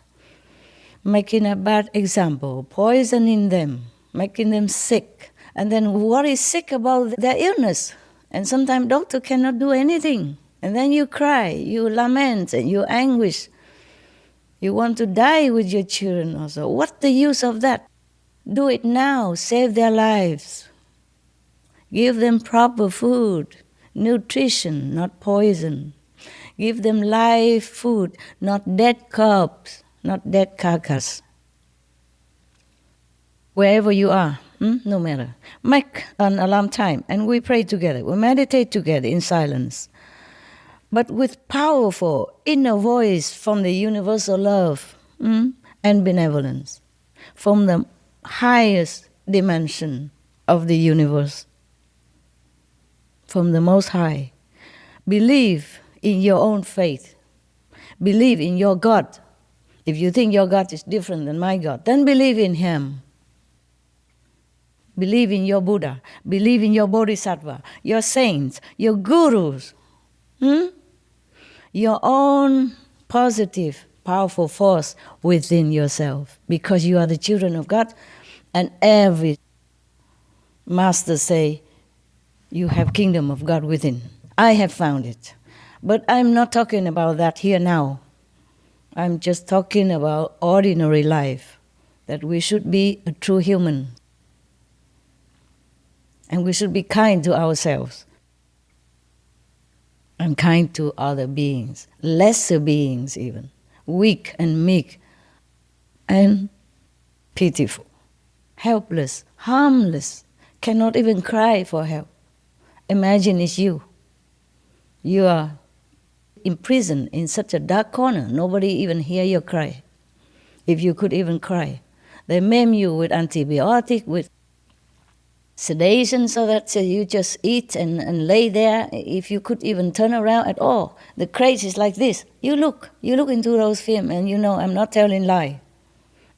making a bad example, poisoning them, making them sick, and then what is sick about their illness? And sometimes doctor cannot do anything. And then you cry, you lament, and you anguish. You want to die with your children also. What's the use of that? Do it now. Save their lives. Give them proper food, nutrition, not poison. Give them live food, not dead corpse, not dead carcass. Wherever you are, no matter. Make an alarm time and we pray together. We meditate together in silence. But with powerful inner voice from the universal love, and benevolence from the highest dimension of the universe, from the Most High. Believe in your own faith. Believe in your God. If you think your God is different than my God, then believe in Him. Believe in your Buddha. Believe in your Bodhisattva, your saints, your gurus. Your own positive, powerful force within yourself, because you are the children of God, and every master say, you have kingdom of God within. I have found it. But I'm not talking about that here now. I'm just talking about ordinary life, that we should be a true human. And we should be kind to ourselves and kind to other beings, lesser beings even, weak and meek and pitiful, helpless, harmless, cannot even cry for help. Imagine it's you. You are imprisoned in such a dark corner. Nobody even hear you cry. If you could even cry. They maim you with antibiotic, with sedation, so that you just eat and lay there. If you could even turn around at all. The craze is like this. You look into those films and you know I'm not telling lie.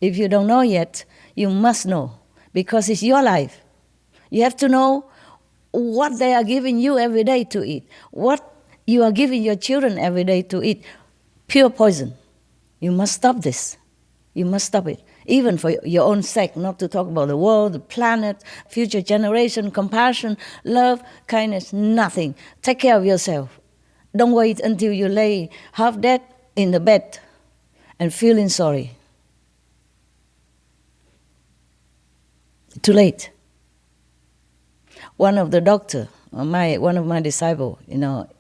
If you don't know yet, you must know, because it's your life. You have to know what they are giving you every day to eat, what you are giving your children every day to eat. Pure poison. You must stop this. You must stop it. Even for your own sake, not to talk about the world, the planet, future generation, compassion, love, kindness, nothing. Take care of yourself. Don't wait until you lay half dead in the bed and feeling sorry. Too late. One of the doctor, one of my disciples,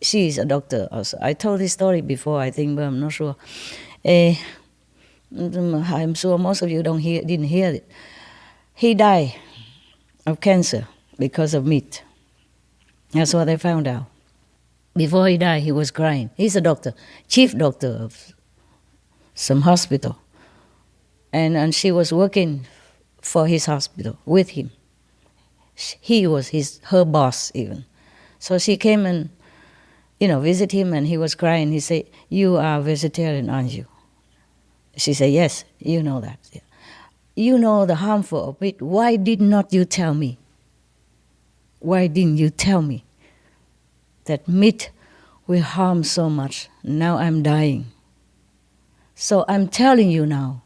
she is a doctor also. I told this story before, I think, but I'm not sure. I'm sure most of you didn't hear it. He died of cancer because of meat. That's what I found out. Before he died, he was crying. He's a doctor, chief doctor of some hospital. And she was working for his hospital with him. He was her boss even. So she came and, visit him, and he was crying. He said, "You are a vegetarian, aren't you?" She said, "Yes, you know that." Yeah. "You know the harmful of meat. Why did not you tell me? Why didn't you tell me that meat will harm so much? Now I'm dying. So I'm telling you now.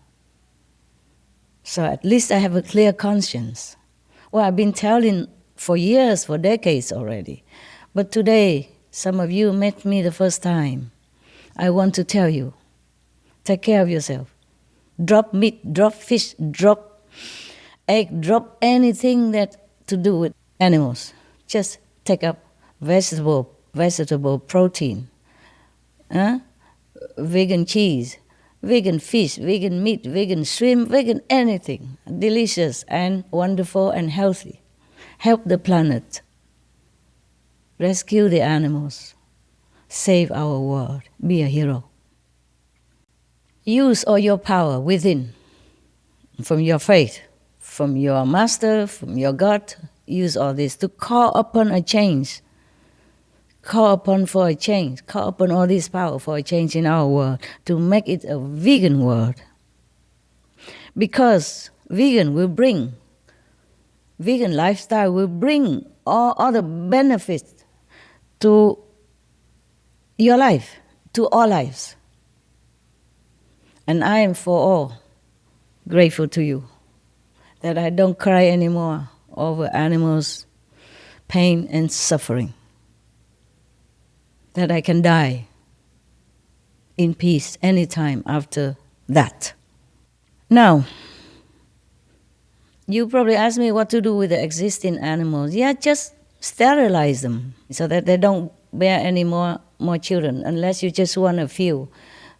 So at least I have a clear conscience." Well, I've been telling for years, for decades already. But today, some of you met me the first time. I want to tell you, take care of yourself. Drop meat, drop fish, drop egg, drop anything that to do with animals. Just take up vegetable protein, vegan cheese, vegan fish, vegan meat, vegan shrimp, vegan anything. Delicious and wonderful and healthy. Help the planet. Rescue the animals. Save our world. Be a hero. Use all your power within, from your faith, from your master, from your God. Use all this to call upon a change. Call upon for a change. Call upon all this power for a change in our world, to make it a vegan world. Because vegan lifestyle will bring all other benefits to your life, to all lives. And I am for all grateful to you that I don't cry anymore over animals' pain and suffering. That I can die in peace anytime after that. Now, you probably ask me what to do with the existing animals. Yeah, just sterilize them so that they don't bear any more children, unless you just want a few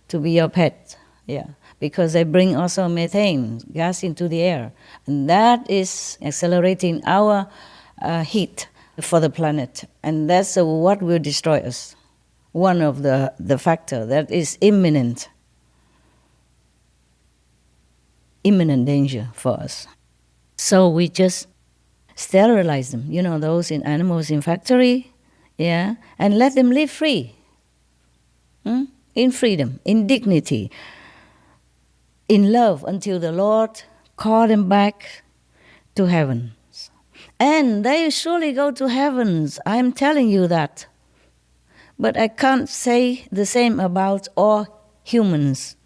to be your pet. Yeah, because they bring also methane gas into the air, and that is accelerating our heat for the planet, and that's what will destroy us. One of the factor that is imminent. imminent danger for us. So we just sterilize them, those in animals in factory, yeah, and let them live free, in freedom, in dignity, in love, until the Lord call them back to heavens. And they surely go to heavens, I'm telling you that. But I can't say the same about all humans.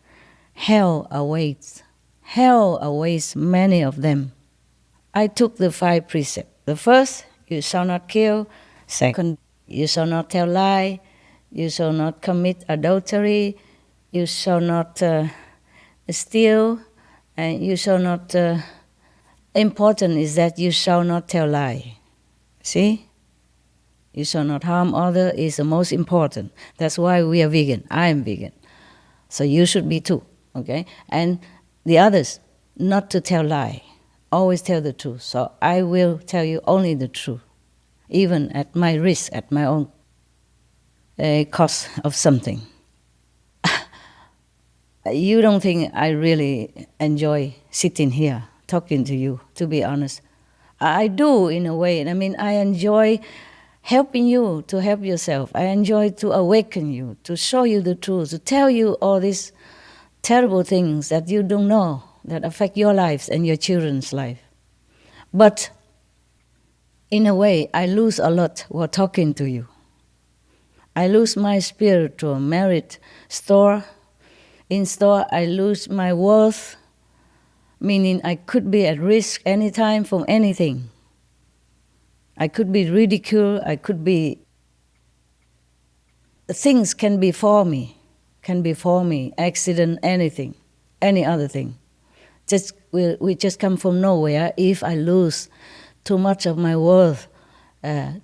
Hell awaits. Hell awaits many of them. I took the 5 precepts. The first, you shall not kill. Second, you shall not tell lie. You shall not commit adultery. You shall not steal. And you shall not... important is that you shall not tell lie. See? You shall not harm others is the most important. That's why we are vegan. I am vegan. So you should be too, okay? And the others, not to tell lie. Always tell the truth. So I will tell you only the truth, even at my risk, at my own cost of something. You don't think I really enjoy sitting here talking to you, to be honest. I do in a way. I mean, I enjoy helping you to help yourself. I enjoy to awaken you, to show you the truth, to tell you all these terrible things that you don't know, that affect your lives and your children's life. But in a way, I lose a lot while talking to you. I lose my spiritual merit store. In store, I lose my worth, meaning I could be at risk anytime from anything. I could be ridiculed, things can befall me, accident, anything, any other thing. We just come from nowhere if I lose too much of my worth,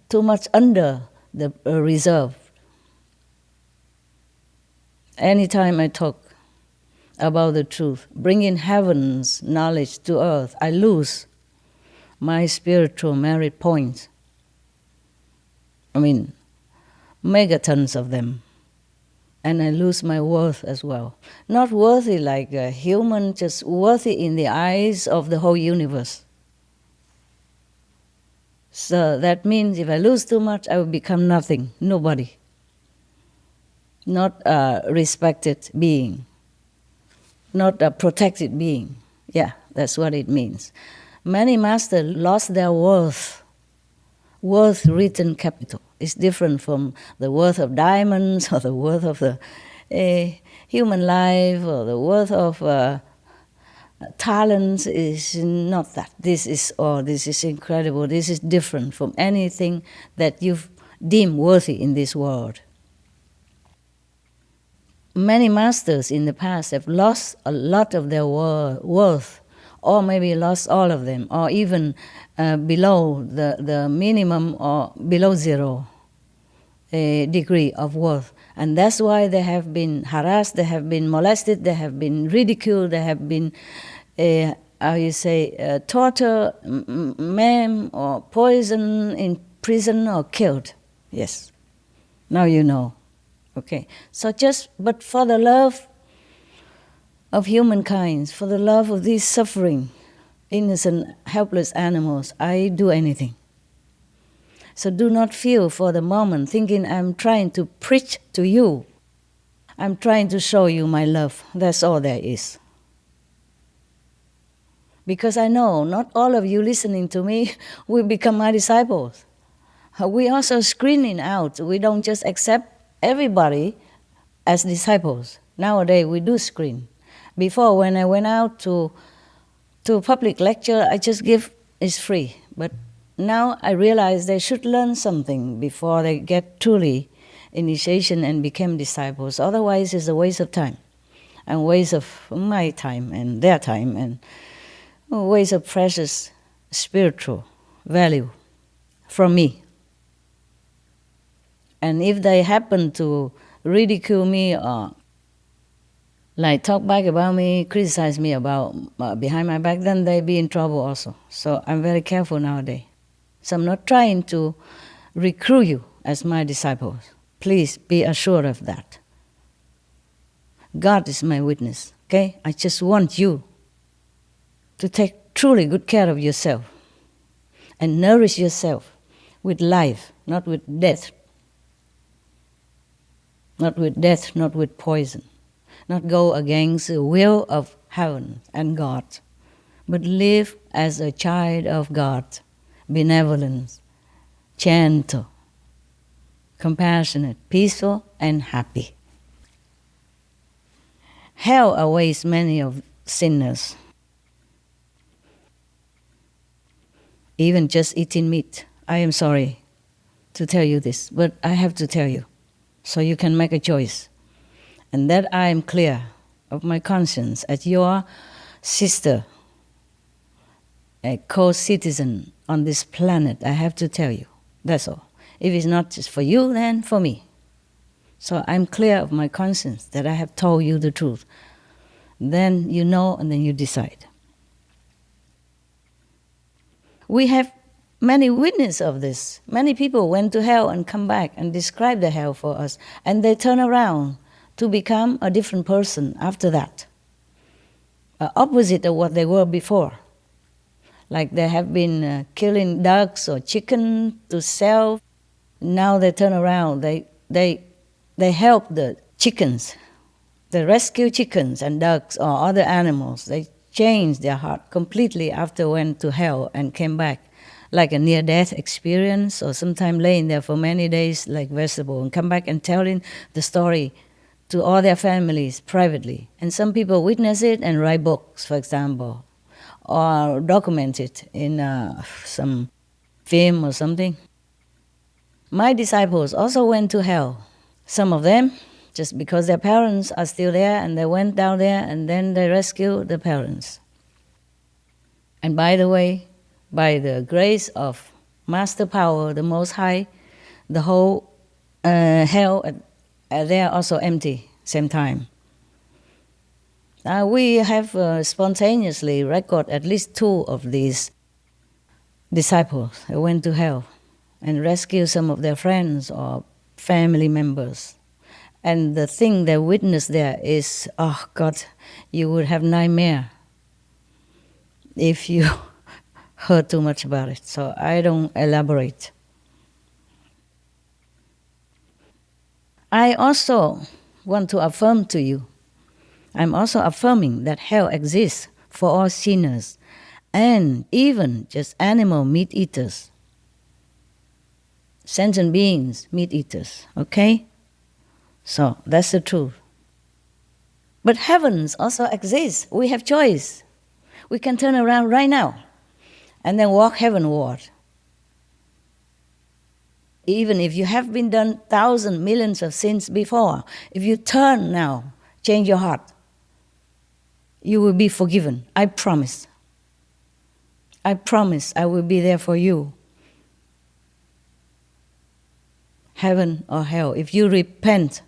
too much under the reserve. Anytime I talk about the truth, bringing heaven's knowledge to earth, I lose my spiritual merit points. I mean, megatons of them. And I lose my worth as well. Not worthy like a human, just worthy in the eyes of the whole universe. So that means if I lose too much, I will become nothing, nobody. Not a respected being. Not a protected being. Yeah, that's what it means. Many masters lost their worth. Worth written capital. It's different from the worth of diamonds or the worth of the human life or the worth of talents. Is not that. This is incredible. This is different from anything that you've deemed worthy in this world. Many masters in the past have lost a lot of their worth, or maybe lost all of them, or even below the minimum or below zero degree of worth. And that's why they have been harassed, they have been molested, they have been ridiculed, they have been, tortured, maimed, or poisoned, in prison, or killed. Yes, now you know. Okay, so but for the love of humankind, for the love of these suffering, innocent, helpless animals, I do anything. So do not feel for the moment thinking I'm trying to preach to you. I'm trying to show you my love. That's all there is. Because I know not all of you listening to me will become my disciples. We also screening out. We don't just accept everybody as disciples. Nowadays we do screen. Before, when I went out to public lecture, I just give, it's free. But now I realize they should learn something before they get truly initiation and become disciples. Otherwise it's a waste of time, and waste of my time and their time, and a waste of precious spiritual value from me. And if they happen to ridicule me or like talk back about me, criticize me about behind my back, then they be in trouble also. So I'm very careful nowadays. So I'm not trying to recruit you as my disciples. Please be assured of that. God is my witness, okay? I just want you to take truly good care of yourself and nourish yourself with life, not with death. Not with death, not with poison. Not go against the will of heaven and God, but live as a child of God, benevolent, gentle, compassionate, peaceful, and happy. Hell awaits many of sinners. Even just eating meat. I am sorry to tell you this, but I have to tell you, so you can make a choice. And that I am clear of my conscience as your sister, a co-citizen on this planet. I have to tell you, that's all. If it's not just for you, then for me. So I'm clear of my conscience that I have told you the truth. Then you know, and then you decide. We have many witnesses of this. Many people went to hell and come back and describe the hell for us. And they turn around to become a different person after that. Opposite of what they were before. Like they have been killing ducks or chicken to sell. Now they turn around. They help the chickens. They rescue chickens and ducks or other animals. They changed their heart completely after went to hell and came back. Like a near-death experience, or sometime laying there for many days like vegetable, and come back and telling the story to all their families privately. And some people witness it and write books, for example, or document it in some film or something. My disciples also went to hell. Some of them, just because their parents are still there, and they went down there and then they rescued the parents. And by the way, by the grace of Master Power, the Most High, the whole hell, they are also empty same time. We have spontaneously recorded at least 2 of these disciples who went to hell and rescued some of their friends or family members. And the thing they witnessed there is, oh God, you would have nightmare if you heard too much about it. So I don't elaborate. I also want to affirm to you, I'm also affirming that hell exists for all sinners and even just animal meat eaters, sentient beings, meat eaters, okay? So that's the truth. But heavens also exists. We have choice. We can turn around right now and then walk heavenward. Even if you have been done thousands, millions of sins before, if you turn now, change your heart, you will be forgiven. I promise. I promise I will be there for you. Heaven or hell, if you repent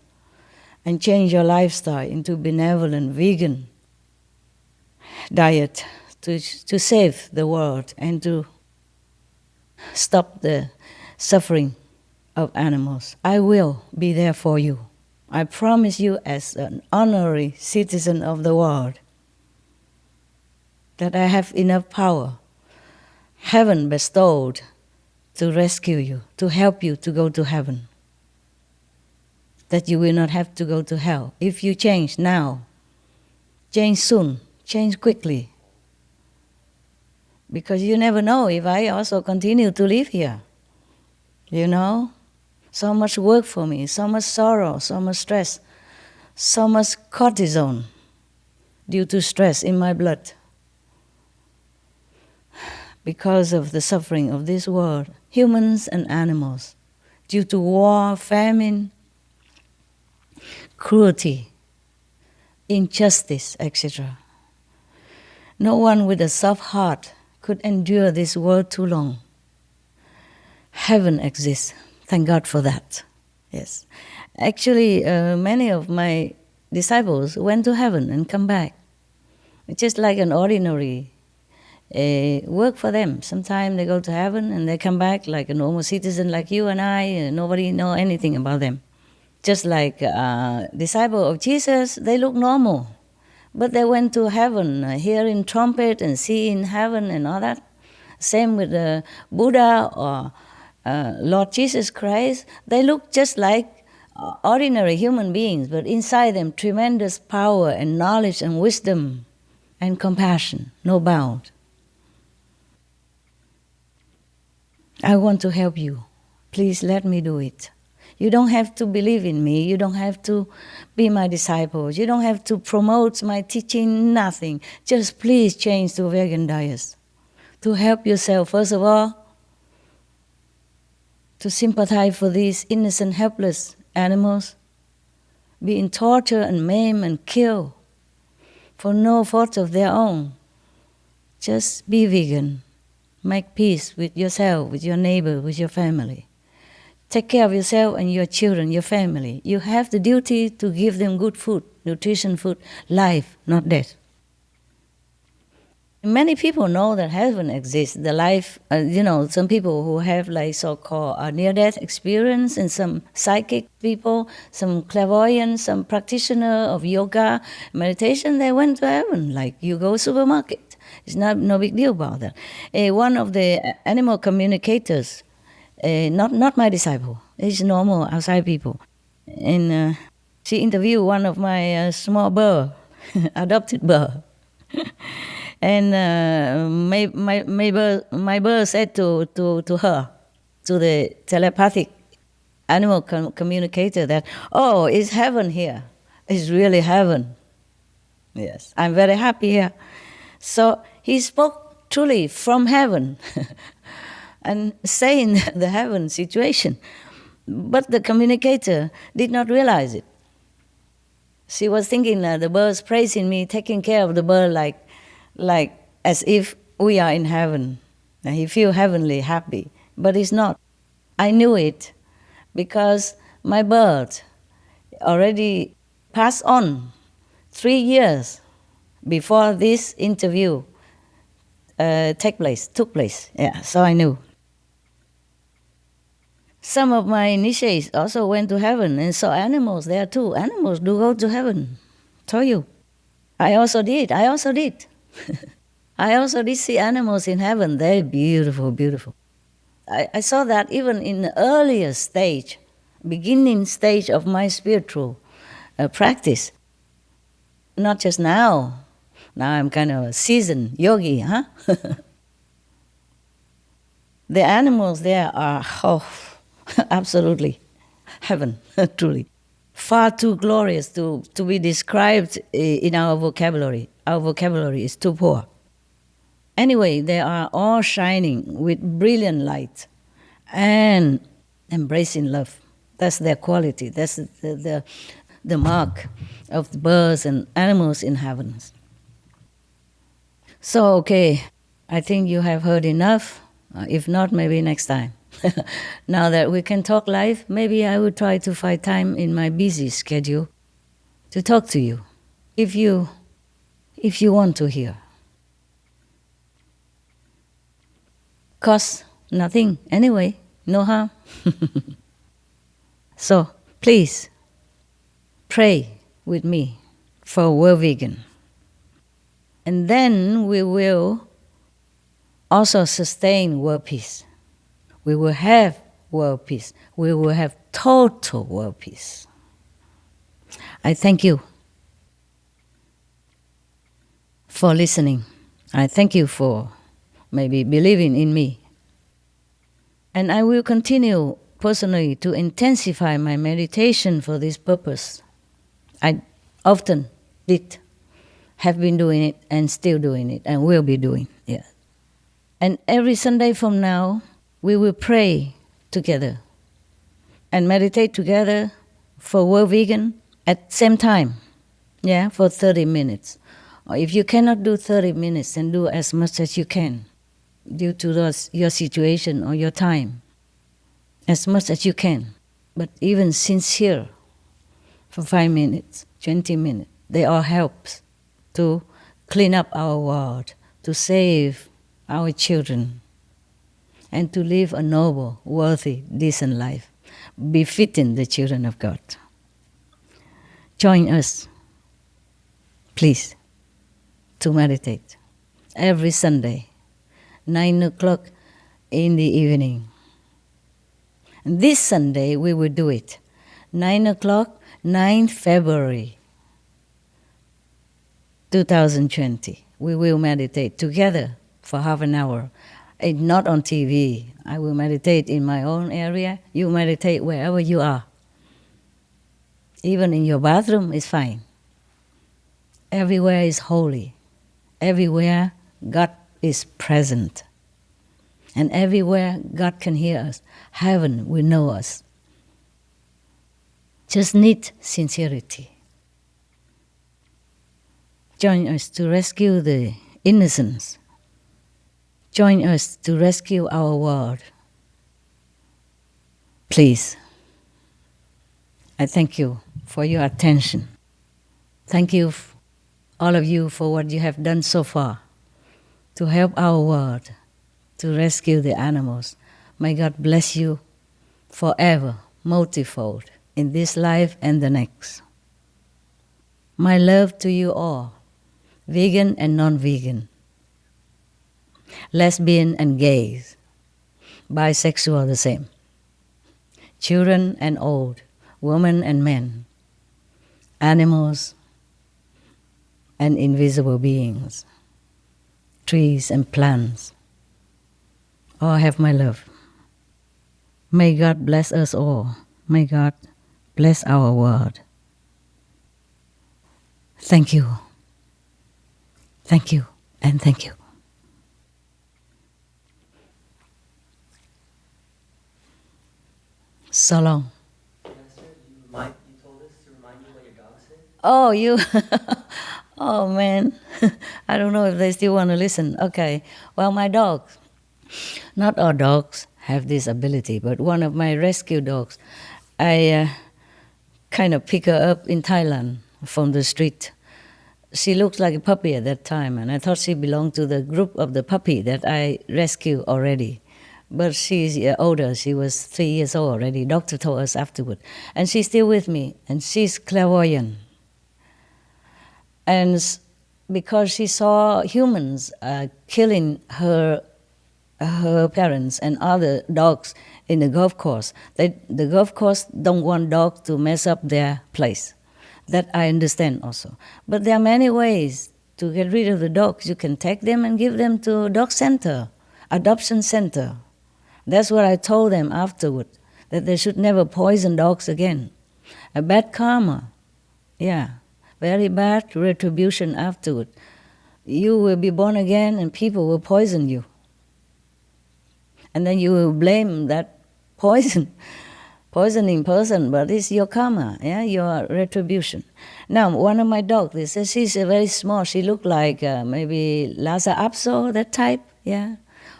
and change your lifestyle into benevolent vegan diet to save the world and to stop the suffering of animals, I will be there for you. I promise you as an honorary citizen of the world that I have enough power, heaven bestowed, to rescue you, to help you to go to heaven. That you will not have to go to hell. If you change now, change soon, change quickly. Because you never know if I also continue to live here. You know? So much work for me, so much sorrow, so much stress, so much cortisone due to stress in my blood. Because of the suffering of this world, humans and animals, due to war, famine, cruelty, injustice, etc. No one with a soft heart could endure this world too long. Heaven exists. Thank God for that. Yes. Actually, many of my disciples went to heaven and come back. It's just like an ordinary work for them. Sometimes they go to heaven and they come back like a normal citizen like you and I, and nobody know anything about them. Just like a disciple of Jesus, they look normal. But they went to heaven, hearing trumpet and seeing heaven and all that. Same with Buddha or Lord Jesus Christ. They look just like ordinary human beings, but inside them tremendous power and knowledge and wisdom and compassion, no bound. I want to help you. Please let me do it. You don't have to believe in me. You don't have to be my disciples. You don't have to promote my teaching, nothing. Just please change to vegan diet. To help yourself, first of all, to sympathize for these innocent, helpless animals being tortured and maimed and killed for no fault of their own. Just be vegan. Make peace with yourself, with your neighbor, with your family. Take care of yourself and your children, your family. You have the duty to give them good food, nutrition food, life, not death. Many people know that heaven exists. The life, some people who have like so-called near-death experience, and some psychic people, some clairvoyant, some practitioner of yoga, meditation, they went to heaven. Like you go supermarket. It's no big deal about that. One of the animal communicators, not my disciple, it's normal outside people. And she interviewed one of my small bird, adopted bird. And my bird said to her, to the telepathic animal communicator, that, oh, it's heaven here. It's really heaven. Yes, I'm very happy here. So he spoke truly from heaven and saying the heaven situation. But the communicator did not realize it. She was thinking the bird's praising me, taking care of the bird like as if we are in heaven. And he feel heavenly happy, but it's not. I knew it because my bird already passed on 3 years before this interview took place. Yeah, so I knew. Some of my initiates also went to heaven and saw animals there too. Animals do go to heaven. Told you. I also did. I also did see animals in heaven. They're beautiful, beautiful. I saw that even in the earliest stage, beginning stage of my spiritual practice. Not just now. Now I'm kind of a seasoned yogi, huh? The animals there are, absolutely heaven, truly. Far too glorious to be described in our vocabulary. Our vocabulary is too poor. Anyway, they are all shining with brilliant light and embracing love. That's their quality. That's the mark of the birds and animals in heavens. So, okay, I think you have heard enough. If not, maybe next time. Now that we can talk live, maybe I will try to find time in my busy schedule to talk to you, if you want to hear. Cost nothing anyway, no harm. So please pray with me for world vegan. And then we will also sustain world peace. We will have world peace. We will have total world peace. I thank you for listening. I thank you for maybe believing in me. And I will continue personally to intensify my meditation for this purpose. I often have been doing it and still doing it and will be doing it. And every Sunday from now, we will pray together and meditate together for world vegan at the same time, for 30 minutes. Or if you cannot do 30 minutes, then do as much as you can due to your situation or your time, as much as you can. But even sincere for 5 minutes, 20 minutes, they all help to clean up our world, to save our children, and to live a noble, worthy, decent life, befitting the children of God. Join us, please. to meditate every Sunday, 9 o'clock in the evening. And this Sunday we will do it, 9 o'clock, 9 February 2020. We will meditate together for half an hour. It's not on TV. I will meditate in my own area. You meditate wherever you are. Even in your bathroom is fine. Everywhere is holy. Everywhere God is present. And everywhere God can hear us. Heaven will know us. Just need sincerity. Join us to rescue the innocence. Join us to rescue our world. Please. I thank you for your attention. Thank you, all of you, for what you have done so far to help our world, to rescue the animals. May God bless you forever, multifold, in this life and the next. My love to you all, vegan and non-vegan, lesbian and gays, bisexual the same, children and old, women and men, animals and invisible beings, trees and plants. All have my love. May God bless us all. May God bless our world. Thank you. Thank you and thank you. So long. You told us to remind you what your dog said? Oh, you. Oh, man. I don't know if they still want to listen. Okay. Well, my dogs. Not all dogs have this ability, but one of my rescue dogs, I kind of pick her up in Thailand from the street. She looked like a puppy at that time, and I thought she belonged to the group of the puppy that I rescued already. But she's older. She was 3 years old already. Doctor told us afterward. And she's still with me, and she's clairvoyant. And because she saw humans killing her parents and other dogs in the golf course, the golf course don't want dogs to mess up their place. That I understand also. But there are many ways to get rid of the dogs. You can take them and give them to a dog center, adoption center. That's what I told them afterward, that they should never poison dogs again. A bad karma, yeah, very bad retribution afterward. You will be born again and people will poison you. And then you will blame that poisoning person, but it's your karma, yeah, your retribution. Now, one of my dogs, they say she's very small. She looked like maybe Lhasa Apso, that type, yeah,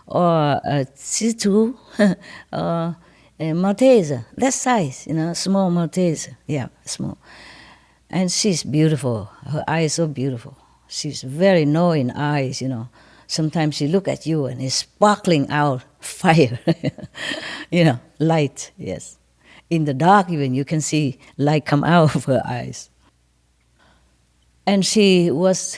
or Shih Tzu, or a Maltese, that size, small Maltese, yeah, small. And she's beautiful. Her eyes so beautiful. She's very knowing eyes, Sometimes she look at you and it's sparkling out fire, light, yes. In the dark even, you can see light come out of her eyes. And she was,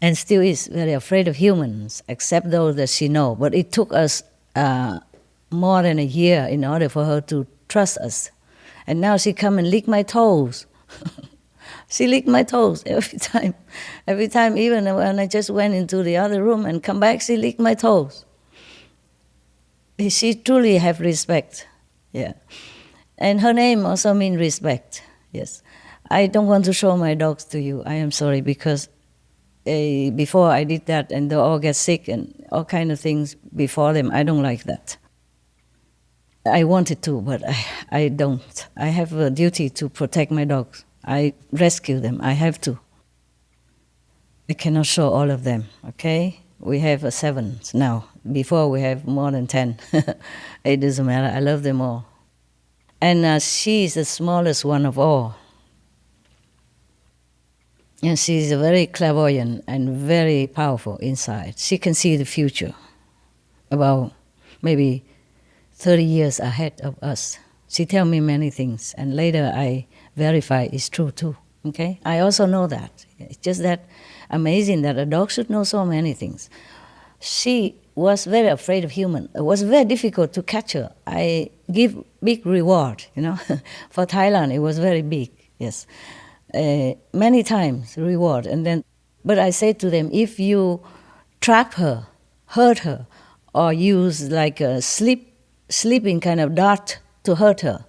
and still is, very afraid of humans, except those that she knows. But it took us more than a year in order for her to trust us. And now she come and lick my toes. She licked my toes every time. Every time, even when I just went into the other room and come back, she licked my toes. She truly have respect, yeah. And her name also means respect, yes. I don't want to show my dogs to you. I am sorry, because before I did that and they all get sick and all kind of things before them, I don't like that. I wanted to, but I don't. I have a duty to protect my dogs. I rescue them. I have to. I cannot show all of them, okay? We have 7 now. Before we have more than 10. It doesn't matter. I love them all. And she is the smallest one of all. And she is very clairvoyant and very powerful inside. She can see the future, about maybe 30 years ahead of us. She tells me many things, and later I verify it's true too. Okay, I also know that. It's just that amazing that a dog should know so many things. She was very afraid of human. It was very difficult to catch her. I give big reward, For Thailand, it was very big, yes. Many times reward. But I say to them, if you trap her, hurt her, or use like a sleeping kind of dart to hurt her,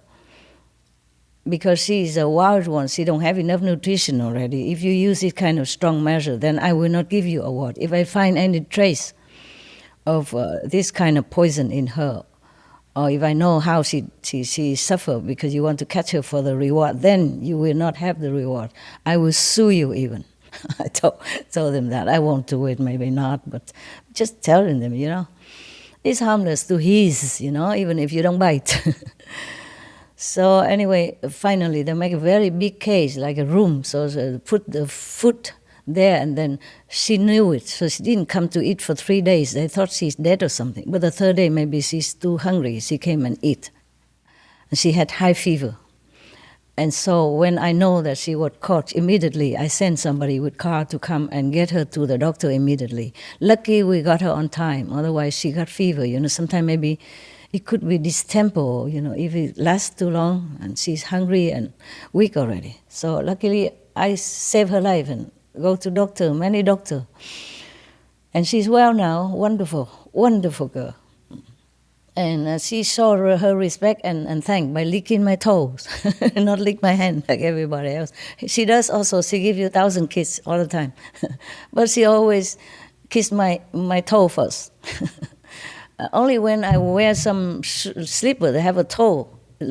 because she is a wild one, she don't have enough nutrition already. If you use this kind of strong measure, then I will not give you award. If I find any trace of this kind of poison in her, or if I know how she suffered because you want to catch her for the reward, then you will not have the reward. I will sue you even. I told them that. I won't do it, maybe not, but just telling them, it's harmless to his, even if you don't bite. So anyway, finally they make a very big cage, like a room. So they put the food there, and then she knew it. So she didn't come to eat for 3 days. They thought she's dead or something. But the third day, maybe she's too hungry. She came and eat. And she had high fever. And so when I know that she was caught, immediately I sent somebody with car to come and get her to the doctor immediately. Lucky we got her on time. Otherwise she got fever. Sometimes maybe it could be distemper, if it lasts too long and she's hungry and weak already. So luckily I saved her life and go to doctor, many doctor. And she's well now, wonderful, wonderful girl. And she showed her respect and thank by licking my toes, not lick my hand like everybody else. She does also, she gives you 1,000 kisses all the time. But she always kissed my toe first. Only when I wear some slipper, they have a toe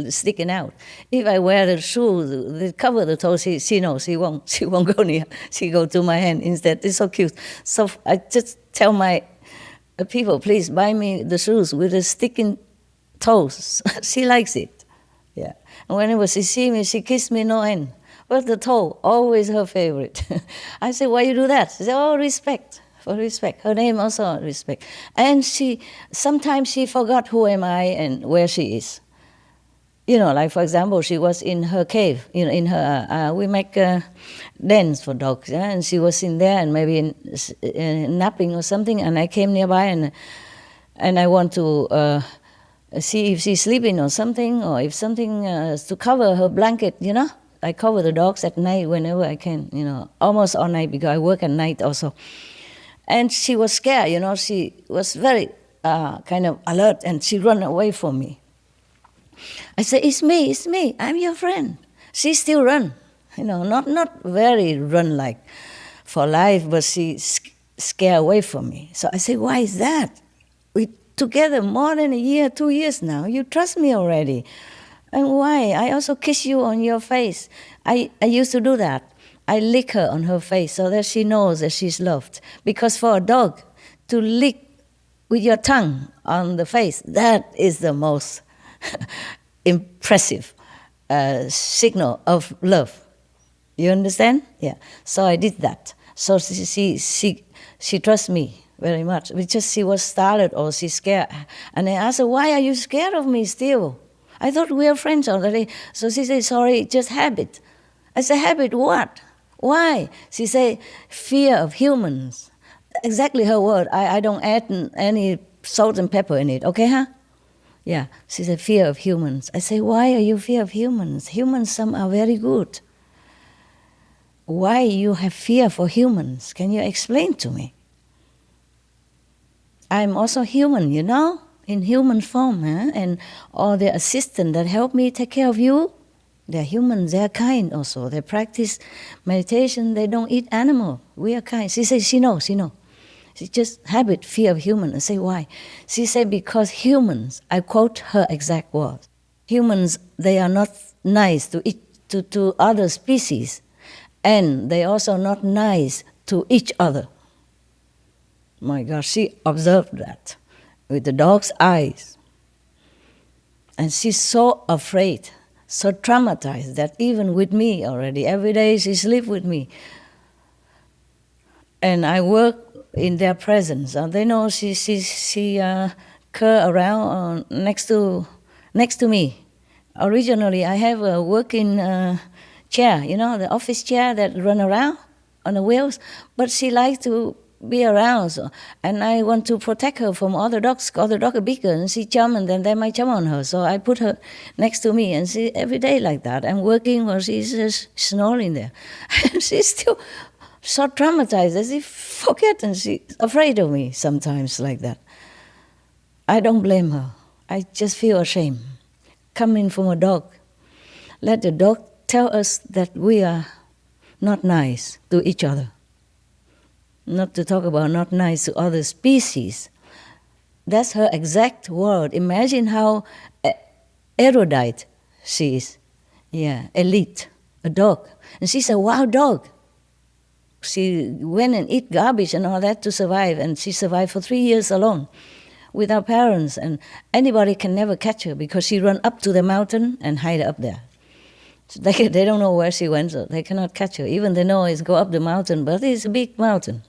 sticking out. If I wear the shoes that cover the toe, she knows she won't go near. She go to my hand instead. It's so cute. So I just tell my people, please buy me the shoes with the sticking toes. She likes it. Yeah. And whenever she see me, she kiss me no end. But the toe, always her favorite. I say, why you do that? She say, oh, respect. For respect. Her name also respect. And sometimes she forgot who am I and where she is. Like for example, she was in her cave, in her, we make dens for dogs, yeah? And she was in there and maybe napping or something, and I came nearby and I want to see if she's sleeping or something, or if something to cover her blanket, I cover the dogs at night whenever I can, almost all night because I work at night also. And she was scared, she was very kind of alert, and she ran away from me. I said, it's me, I'm your friend. She still run, not very run like for life, but she scared away from me. So I said, why is that? We together more than a year, 2 years now. You trust me already. And why? I also kiss you on your face. I used to do that. I lick her on her face so that she knows that she's loved. Because for a dog, to lick with your tongue on the face, that is the most impressive signal of love. You understand? Yeah. So I did that. So she trusts me very much. Because she was startled or she's scared. And I asked her, why are you scared of me still? I thought we were friends already. So she said, sorry, just habit. I said, habit what? Why? She said, fear of humans. Exactly her word. I don't add any salt and pepper in it. Okay, huh? Yeah. She said, fear of humans. I say, why are you fear of humans? Humans, some are very good. Why you have fear for humans? Can you explain to me? I'm also human, in human form, huh? And all the assistants that help me take care of you, they're humans, they're kind also. They practice meditation, they don't eat animal. We are kind. She says, she knows. She just habit, fear of human. I say, why? She said, because humans, I quote her exact words, humans, they are not nice to other species, and they also not nice to each other. My God, she observed that with the dog's eyes. And she's so afraid, so traumatized that even with me already, every day she sleeps with me. And I work in their presence. They know she cur around next to me. Originally, I have a working chair, the office chair that run around on the wheels. But she likes to be around, and I want to protect her from other dogs. Other dogs are bigger, and she jump, and then they might jump on her. So I put her next to me, and she every day like that. I'm working while she's just snoring there. And she's still so traumatized that she forget, and she's afraid of me sometimes like that. I don't blame her. I just feel ashamed. Coming from a dog, let the dog tell us that we are not nice to each other. Not to talk about not nice to other species. That's her exact word. Imagine how erudite she is. Yeah, elite, a dog. And she's a wild dog. She went and eat garbage and all that to survive, and she survived for 3 years alone with our parents, and anybody can never catch her because she run up to the mountain and hide up there. So they don't know where she went, so they cannot catch her. Even they know it's go up the mountain, but it's a big mountain.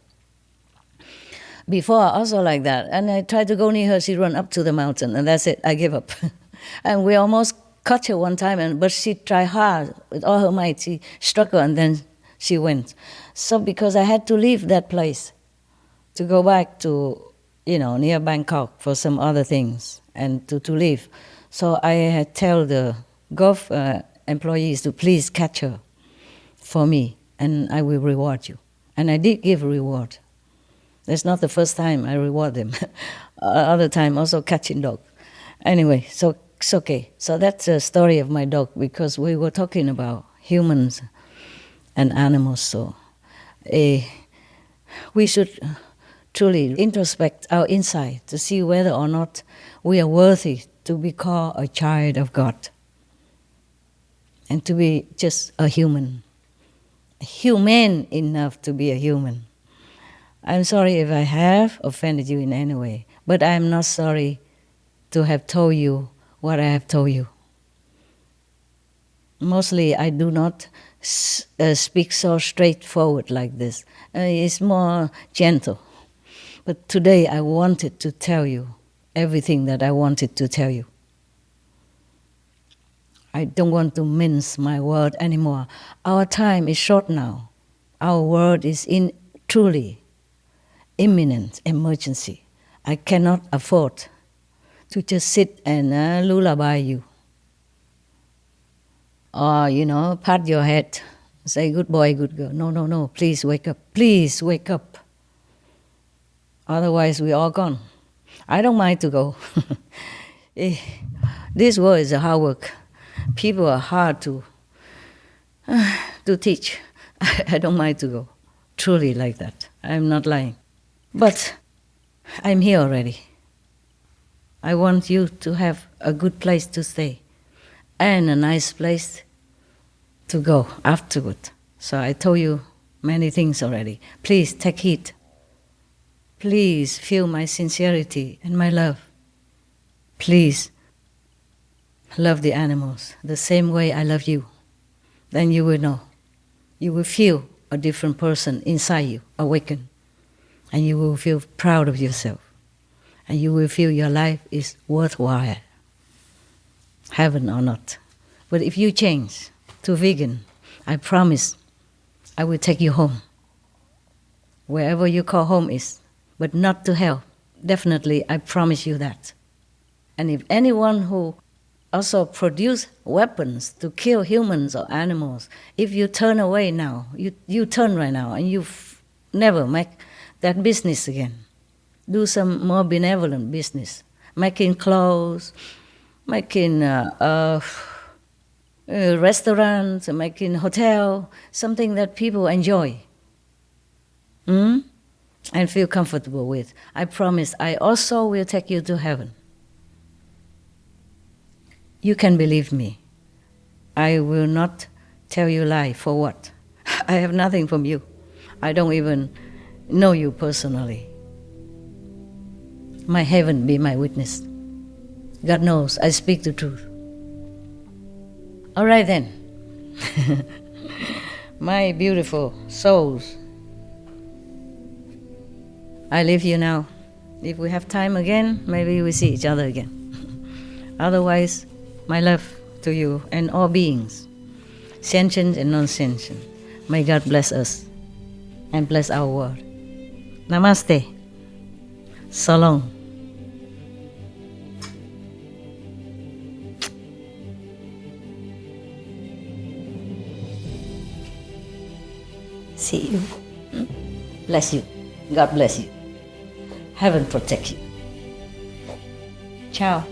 Before, also like that. And I tried to go near her, she run up to the mountain, and that's it, I give up. And we almost caught her one time, but she tried hard with all her might. She struck her, and then she went. So because I had to leave that place to go back to, near Bangkok for some other things, and to leave. So I had tell the golf employees to please catch her for me, and I will reward you. And I did give a reward. That's not the first time I reward them. Other time also catching dog. Anyway, so it's okay. So that's the story of my dog, because we were talking about humans and animals. So we should truly introspect our inside to see whether or not we are worthy to be called a child of God and to be just a human, humane enough to be a human. I'm sorry if I have offended you in any way, but I'm not sorry to have told you what I have told you. Mostly I do not speak so straightforward like this. It's more gentle. But today I wanted to tell you everything that I wanted to tell you. I don't want to mince my word anymore. Our time is short now. Our word is in truly imminent emergency. I cannot afford to just sit and lullaby you. Or, pat your head, say good boy, good girl. No, please wake up. Please wake up. Otherwise we're all gone. I don't mind to go. This world is a hard work. People are hard to teach. I don't mind to go. Truly like that. I'm not lying. But I'm here already. I want you to have a good place to stay and a nice place to go afterward. So I told you many things already. Please take heed. Please feel my sincerity and my love. Please love the animals the same way I love you. Then you will know. You will feel a different person inside you, awaken. And you will feel proud of yourself. And you will feel your life is worthwhile, heaven or not. But if you change to vegan, I promise I will take you home. Wherever you call home is, but not to hell. Definitely, I promise you that. And if anyone who also produce weapons to kill humans or animals, if you turn away now, you turn right now, and you never make that business again. Do some more benevolent business, making clothes, making restaurants, making hotel, something that people enjoy and feel comfortable with. I promise I also will take you to heaven. You can believe me. I will not tell you lie. For what? I have nothing from you. I don't even know you personally. My heaven be my witness. God knows I speak the truth. All right then. My beautiful souls. I leave you now. If we have time again, maybe we see each other again. Otherwise, my love to you and all beings. sentient and non-sentient. May God bless us and bless our world. Namaste. So long. See you. Bless you. God bless you. Heaven protect you. Ciao.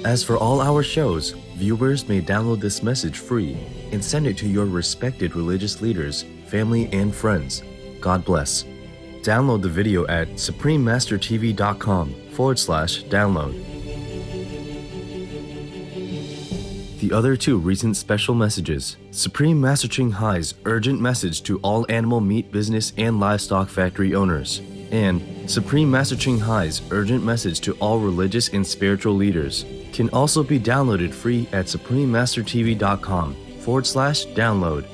As for all our shows, viewers may download this message free and send it to your respected religious leaders, family, and friends. God bless. Download the video at suprememastertv.com/download. The other two recent special messages: Supreme Master Ching Hai's urgent message to all animal meat business and livestock factory owners, and Supreme Master Ching Hai's urgent message to all religious and spiritual leaders, can also be downloaded free at suprememastertv.com/download.